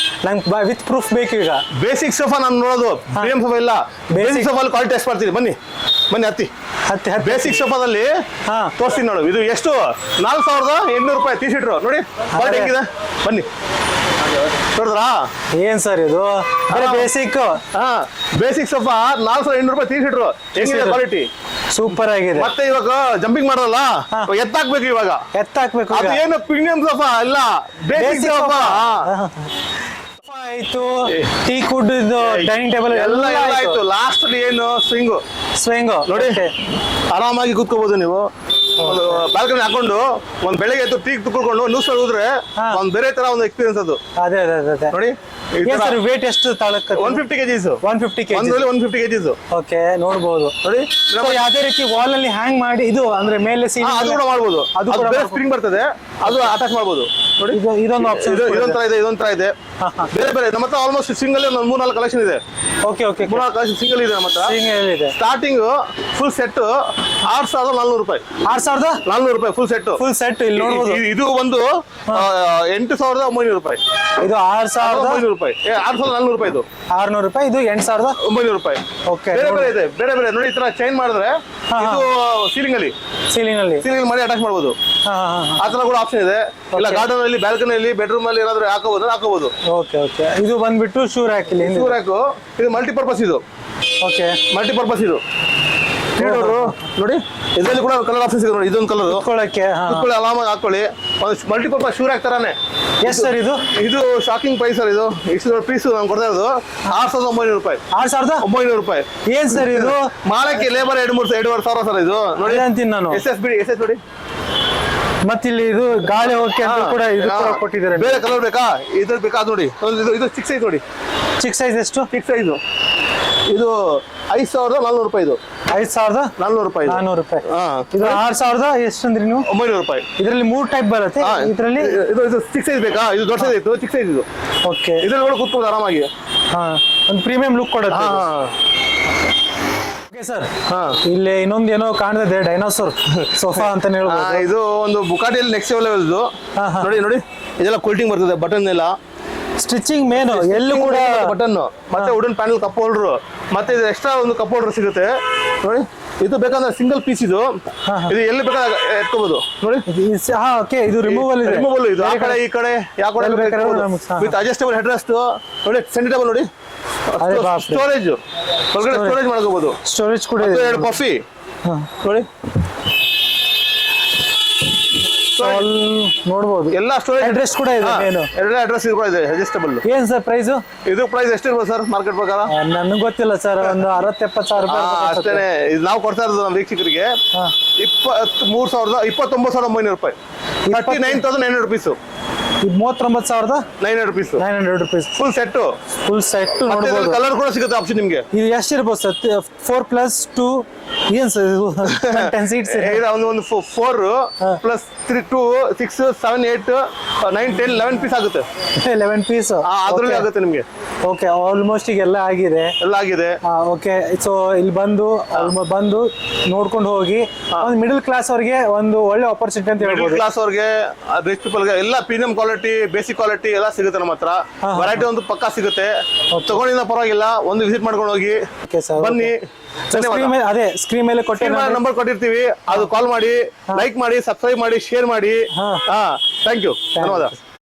ನಂಗೆ ವಿತ್ ಪ್ರೂಫ್ ಬೇಕು ಈಗ. ಬೇಸಿಕ್ ಸೋಫಾ ನಾನು ನೋಡೋದು, ಪ್ರೀಮಿಯಂ ಸೋಫಾ ಇಲ್ಲ. ಬೇಸಿಕ್ ಸೋಫಾ ಕ್ವಾಲಿಟಿ ಟೆಸ್ಟ್ ಮಾಡ್ತೀನಿ, ಬನ್ನಿ ಹತ್ತಿ. ಬೇಸಿಕ್ ಸೋಫಾದಲ್ಲಿ ಹಾ ತೋರಿಸ್ತೀನಿ ನೋಡು. ಇದು ಎಷ್ಟು 4,800 ರೂಪಾಯಿ ಟೀ ಶರ್ಟ್ ನೋಡಿ, ಕ್ವಾಲಿಟಿ ಹೆಂಗಿದೆ ಬನ್ನಿ. ನೋಡಿದ್ರಾ ಏನ್ ಸರ್ ಇದು ಬೇಸಿಕ್? ಹಾ ಬೇಸಿಕ್ ಸೋಫಾ 4,800 ರೂಪಾಯಿ ಟೀ ಶರ್ಟ್ ಹೆಂಗಿದೆ ಕ್ವಾಲಿಟಿ, ಸೂಪರ್ ಆಗಿದೆ. ಮತ್ತೆ ಇವಾಗ ಜಂಪಿಂಗ್ ಮಾಡಲ್ಲ, ಎತ್ತಾಕ್ಬೇಕು ಇವಾಗ. ಎತ್ತಾಕ್ಬೇಕು ಅದು ಏನು ಪ್ರೀಮಿಯಂ ಸೋಫಾ ಇಲ್ಲ, ಬೇಸಿಕ್ ಸೋಫಾ. ಆಯ್ತು, ಟೀ ಕುಡ್ ಇದು ಡೈನಿಂಗ್ ಟೇಬಲ್ ಎಲ್ಲ ಆಯ್ತು. ಲಾಸ್ಟ್ ಏನು ಸ್ವಿಂಗ್ ನೋಡಿ, ಆರಾಮಾಗಿ ಕೂತ್ಕೋಬಹುದು ನೀವು. ಒಂದು ಬಾಲ್ಕನಿ ಹಾಕೊಂಡು ಒಂದ್ ಬೆಳಗ್ಗೆ ಎದ್ದು ಟೀ ಕುತ್ಕೊಂಡು ನ್ಯೂಸ್ ಹೋದ್ರೆ ಒಂದ್ ಬೇರೆ ತರ ಒಂದು ಎಕ್ಸ್ಪೀರಿಯನ್ಸ್ ಅದು. ಅದೇ ನೋಡಿ ಸರ್ ವೇಟ್ ಎಷ್ಟು ತಾಳಕ್ಕೆ? 150 kgs. 150 kg. 150 kgs. ಓಕೆ ನೋಡಬಹುದು ನೋಡಿ, ಯಾವುದೇ ರೀತಿ ವಾಲ್ ಅಲ್ಲಿ ಹ್ಯಾಂಗ್ ಮಾಡಿ ಇದು ಅಂದ್ರೆ ಮೇಲೆ ಅದು ಕೂಡ ಮಾಡ್ಬೋದು. ಅದು ಕೂಡ ಸ್ಪ್ರಿಂಗ್ ಬರ್ತದೆ, ಅದು ಅಟ್ಯಾಚ್ ಮಾಡ್ಬೋದು. ನೋಡಿ ಇದೊಂದು ಆಪ್ಷನ್, ಇದೊಂಥರ ಇದೆ, ಇದೊಂಥರ ಇದೆ. ಬೇರೆ ಬೇರೆ ನಮ್ಮ ಹತ್ರ ಆಲ್ಮೋಸ್ಟ್ ಸಿಂಗಲ್ ಒಂದು 3-4 ಕಲೆಕ್ಷನ್ ಇದೆ. ಓಕೆ ಓಕೆ 3-4 ಕಲೆಕ್ಷನ್ ಸಿಂಗಲ್ ಇದೆ ನಮ್ಮ ಹತ್ರ. ಸಿಂಗಲ್ ಇದೆ. ಸ್ಟಾರ್ಟಿಂಗ್ ಫುಲ್ ಸೆಟ್ 6,400 ರೂಪಾಯಿ. 6,400 ರೂಪಾಯಿ ಫುಲ್ ಸೆಟ್. ಫುಲ್ ಸೆಟ್ ಇಲ್ಲಿ ನೋಡಬಹುದು. ಇದು ಒಂದು 8,900 ರೂಪಾಯಿ. ಇದು 6,900 ರೂಪಾಯಿ. 6,400 ರೂಪಾಯಿ. ಇದು 600 ರೂಪಾಯಿ. ಇದು 8,900 ರೂಪಾಯಿ. ಓಕೆ ಬೇರೆ ಬೇರೆ ಇದೆ, ಬೇರೆ ಬೇರೆ ನೋಡಿ. ಈ ತರ ಚೈನ್ ಮಾಡಿದ್ರೆ ಇದು ಸೀಲಿಂಗ್ ಅಲ್ಲಿ ಮಾಡಿ ಅಟ್ಯಾಚ್ ಮಾಡಬಹುದು. ಆ ತರ ಕೂಡ ಆಪ್ಷನ್ ಇದೆ. ಇಲ್ಲ ಗಾರ್ಡನ್ ಅಲ್ಲಿ, ಬ್ಯಾಲ್ಕನಿಯಲ್ಲಿ, ಬೆಡ್ರೂಮ್ ಅಲ್ಲಿ ಏನಾದ್ರು ಹಾಕಬಹುದು. ಓಕೆ ಓಕೆ ಇದು ಬಂದ್ಬಿಟ್ಟು ಶೂ ರ್ಯಾಕ್. ಇಲ್ಲಿ ಶೂ ರ್ಯಾಕ್ ಇದು ಮಲ್ಟಿಪರ್ಪಸ್. ಇದು ಓಕೆ ಮಲ್ಟಿಪರ್ಪಸ್. ಇದು ನೋಡಿ, ಇದರಲ್ಲಿ ಕೂಡ ಕಲರ್ ಆಪ್ಷನ್ ಇದೆ ನೋಡಿ. ಇದೊಂದು ಕಲರ್ ಕುತ್ಕೊಳ್ಳಕ್ಕೆ ಆರಾಮಾಗಿ ಹಾಕೊಳ್ಳಿ. ಒಂದು ಮಲ್ಟಿಪರ್ಪಸ್ ಶೂ ರ್ಯಾಕ್ ತರಾನೆ. ಎಸ್ ಸರ್ ಇದು ಶಾಕಿಂಗ್ ಪ್ರೈಸ್ ಸರ್. ಇದು ಇಷ್ಟು ಪೀಸ್ ನಾನು ಕೊಡ್ತಾ ಇರೋದು 6,900 ರೂಪಾಯಿ. 6,900 ರೂಪಾಯಿ. ಏನ್ ಸರ್ ಇದು? ಮಾಲಕ್ಕೆ ಲೇಬರ್ 2-2.5 ಸಾವಿರ ಸರ್. ಇದು ನೋಡಿ ಅಂತೀನಿ ನಾನು. SS ನೋಡಿ. ಮತ್ತೆ ಇಲ್ಲಿ ಇದು ಗಾಳಿ ಹೋಗಕ್ಕೆ ಅಂತ ಕೂಡ ಇದು ಕೂಡ ಕೊಟ್ಟಿದ್ದಾರೆ. ಬೇರೆ ಕಲರ್ ಬೇಕಾ? ಇದು ಬೇಕಾ ನೋಡಿ. ಇದು 6 ಸೈಜ್ ನೋಡಿ. 6 ಸೈಜ್ ಎಷ್ಟು? 6 ಸೈಜ್ ಇದು 5,400 ರೂಪಾಯಿ. ಇದು 5,400 ರೂಪಾಯಿ. 400 ರೂಪಾಯಿ. ಇದು 6,000 ಎಷ್ಟು ಅಂದ್ರಿ ನೀವು? 900 ರೂಪಾಯಿ. ಇದರಲ್ಲಿ 3 ಟೈಪ್ ಬರುತ್ತೆ. ಇದರಲ್ಲಿ ಇದು 6 ಸೈಜ್ ಬೇಕಾ? ಇದು ದೊಡ್ಡ ಸೈಜ್ ಇತ್ತು, 6 ಸೈಜ್ ಇದು. ಓಕೆ ಇದ್ರಲ್ಲಿ ಕೂಡ ಕೂತ್ಕೊಂಡು ಆರಾಮಾಗಿ ಒಂದು ಪ್ರೀಮಿಯಂ ಲುಕ್ ಕೊಡುತ್ತೆ. ಸರ್ ಇಲ್ಲಿ ಇನ್ನೊಂದು ಏನೋ ಕಾಣ್ತದೆ, ಡೈನೋಸರ್ ಸೋಫಾ ಅಂತ ಹೇಳ್ಬೋದು. ಇದು ಒಂದು ಬುಕಾಟಿಯಲ್ಲಿ ನೆಕ್ಸ್ಟ್ ಲೆವೆಲ್. ಇದು ನೋಡಿ ಇದೆಲ್ಲ ಕೂಲ್ಟಿಂಗ್ ಬರ್ತದೆ. ಬಟನ್ ಎಲ್ಲ ಸ್ಟಿಚಿಂಗ್ ಮೇನ್ ಎಲ್ಲೂ ಕೂಡ ಬಟನ್, ಮತ್ತೆ ವುಡನ್ ಪ್ಯಾನಲ್ ಕಪ್ ಹೋಲ್ಡರ್, ಮತ್ತೆ ಇದು ಎಕ್ಸ್ಟ್ರಾ ಒಂದು ಕಪ್ ಹೋಲ್ಡರ್ ಸಿಗುತ್ತೆ ನೋಡಿ. ಇದು ಬೇಕಂದ್ರೆ ಸಿಂಗಲ್ ಪೀಸ್. ಇದು ಎಲ್ಲಿ ಬೇಕಾದ್ರೆ ಎತ್ಕೋಬಹುದು ನೋಡಿ. ಓಕೆ ಇದು ರಿಮೂವಲ್ ಇದೆ. ಇದು ಆ ಕಡೆ ಈ ಕಡೆ ಯಾವ ಕಡೆ ವಿತ್ ಅಡ್ಜಸ್ಟಬಲ್ ಹೆಡ್ ರೆಸ್ಟ್ ನೋಡಿ. ಸೆಂಟರ್ ನೋಡಿ. ಸ್ಟೋರೇಜ್ ಹೊರಗಡೆ ಸ್ಟೋರೇಜ್ ಮಾಡ್ಕೋಬಹುದು. ಸ್ಟೋರೇಜ್ ಕೂಡ ಇದೆ. 2 ಕಾಫಿ ನೋಡಿ. ನೋಡಬಹುದು ಎಲ್ಲ ಸ್ಟೋರೇಜ್ ಅಡ್ರೆಸ್ ಕೂಡ ಇದೆ. ಎಲ್ಲ ಅಡ್ರೆಸ್ ಕೂಡ ಇದೆ ಅಡ್ಜಸ್ಟಬಲ್. ಏನ್ ಸರ್ ಪ್ರೈಸ್? ಇದು ಪ್ರೈಸ್ ಎಷ್ಟಿರ್ಬೋದು ಸರ್ ಮಾರ್ಕೆಟ್ ಪ್ರಕಾರ? ನನಗೆ ಗೊತ್ತಿಲ್ಲ ಸರ್, ಒಂದು 60-70 ಸಾವಿರ ರೂಪಾಯಿ ಅಷ್ಟೇನೆ. ಇದು ನಾವು ಕೊಡ್ತಾ ಇರೋದು ನಮ್ಮ ವೀಕ್ಷಕರಿಗೆ 29,900 ರೂಪಾಯಿ. 39,900 ರುಪೀಸ್. 39,900 rupees. Full set. ನೋಡಬಹುದು. ಕಲರ್ ಕೂಡ ಸಿಗುತ್ತೆ ಆಪ್ಷನ್ ನಿಮಗೆ. ಇದು ಎಷ್ಟಿರ್ಬೋದು ಸರ್? 4+2 ಏನ್ ಸರ್ ಇದು? 10 ಸೀಟ್ಸ್ ಇದೆ. ಒಂದು 4+3 2 6 7 8 9 10 11 ಪೀಸ್ ಆಗುತ್ತೆ. 11 ಪೀಸ್ ಅದರಲ್ಲಿ ಆಗುತ್ತೆ ನಿಮಗೆ. ಓಕೆ ಆಲ್ಮೋಸ್ಟ್ ಈಗ ಎಲ್ಲ ಆಗಿದೆ. ಓಕೆ ಸೊ ಇಲ್ಲಿ ಬಂದು ನೋಡ್ಕೊಂಡು ಹೋಗಿ ಒಂದು ಮಿಡಲ್ ಕ್ಲಾಸ್ ಅವ್ರಿಗೆ ಒಂದು ಒಳ್ಳೆ ಆಪರ್ಚುನಿಟಿ ಅಂತ ಹೇಳ್ಬೋದು. ಮಿಡಲ್ ಕ್ಲಾಸ್ ಅವ್ರಿಗೆ, ರಿಚ್ ಪೀಪಲ್ ಗೆ ಎಲ್ಲ ಪ್ರೀಮಿಯಂ ಕ್ವಾಲಿಟಿ, ಬೇಸಿಕ್ ಕ್ವಾಲಿಟಿ ಎಲ್ಲ ಸಿಗುತ್ತೆ ನಮ್ಮ ಹತ್ರ. ವೆರೈಟಿ ಒಂದು ಪಕ್ಕಾ ಸಿಗುತ್ತೆ. ತಗೊಂಡಿನ ಪರವಾಗಿಲ್ಲ, ಒಂದು ವಿಸಿಟ್ ಮಾಡ್ಕೊಂಡು ಹೋಗಿ ಬನ್ನಿ. ಅದೇ ಸ್ಕ್ರೀನ್ ಮೇಲೆ ನಂಬರ್ ಕೊಟ್ಟಿರ್ತೀವಿ, ಅದು ಕಾಲ್ ಮಾಡಿ, ಲೈಕ್ ಮಾಡಿ, ಸಬ್ಸ್ಕ್ರೈಬ್ ಮಾಡಿ, ಶೇರ್ ಮಾಡಿ. ಥ್ಯಾಂಕ್ ಯು, ಧನ್ಯವಾದ.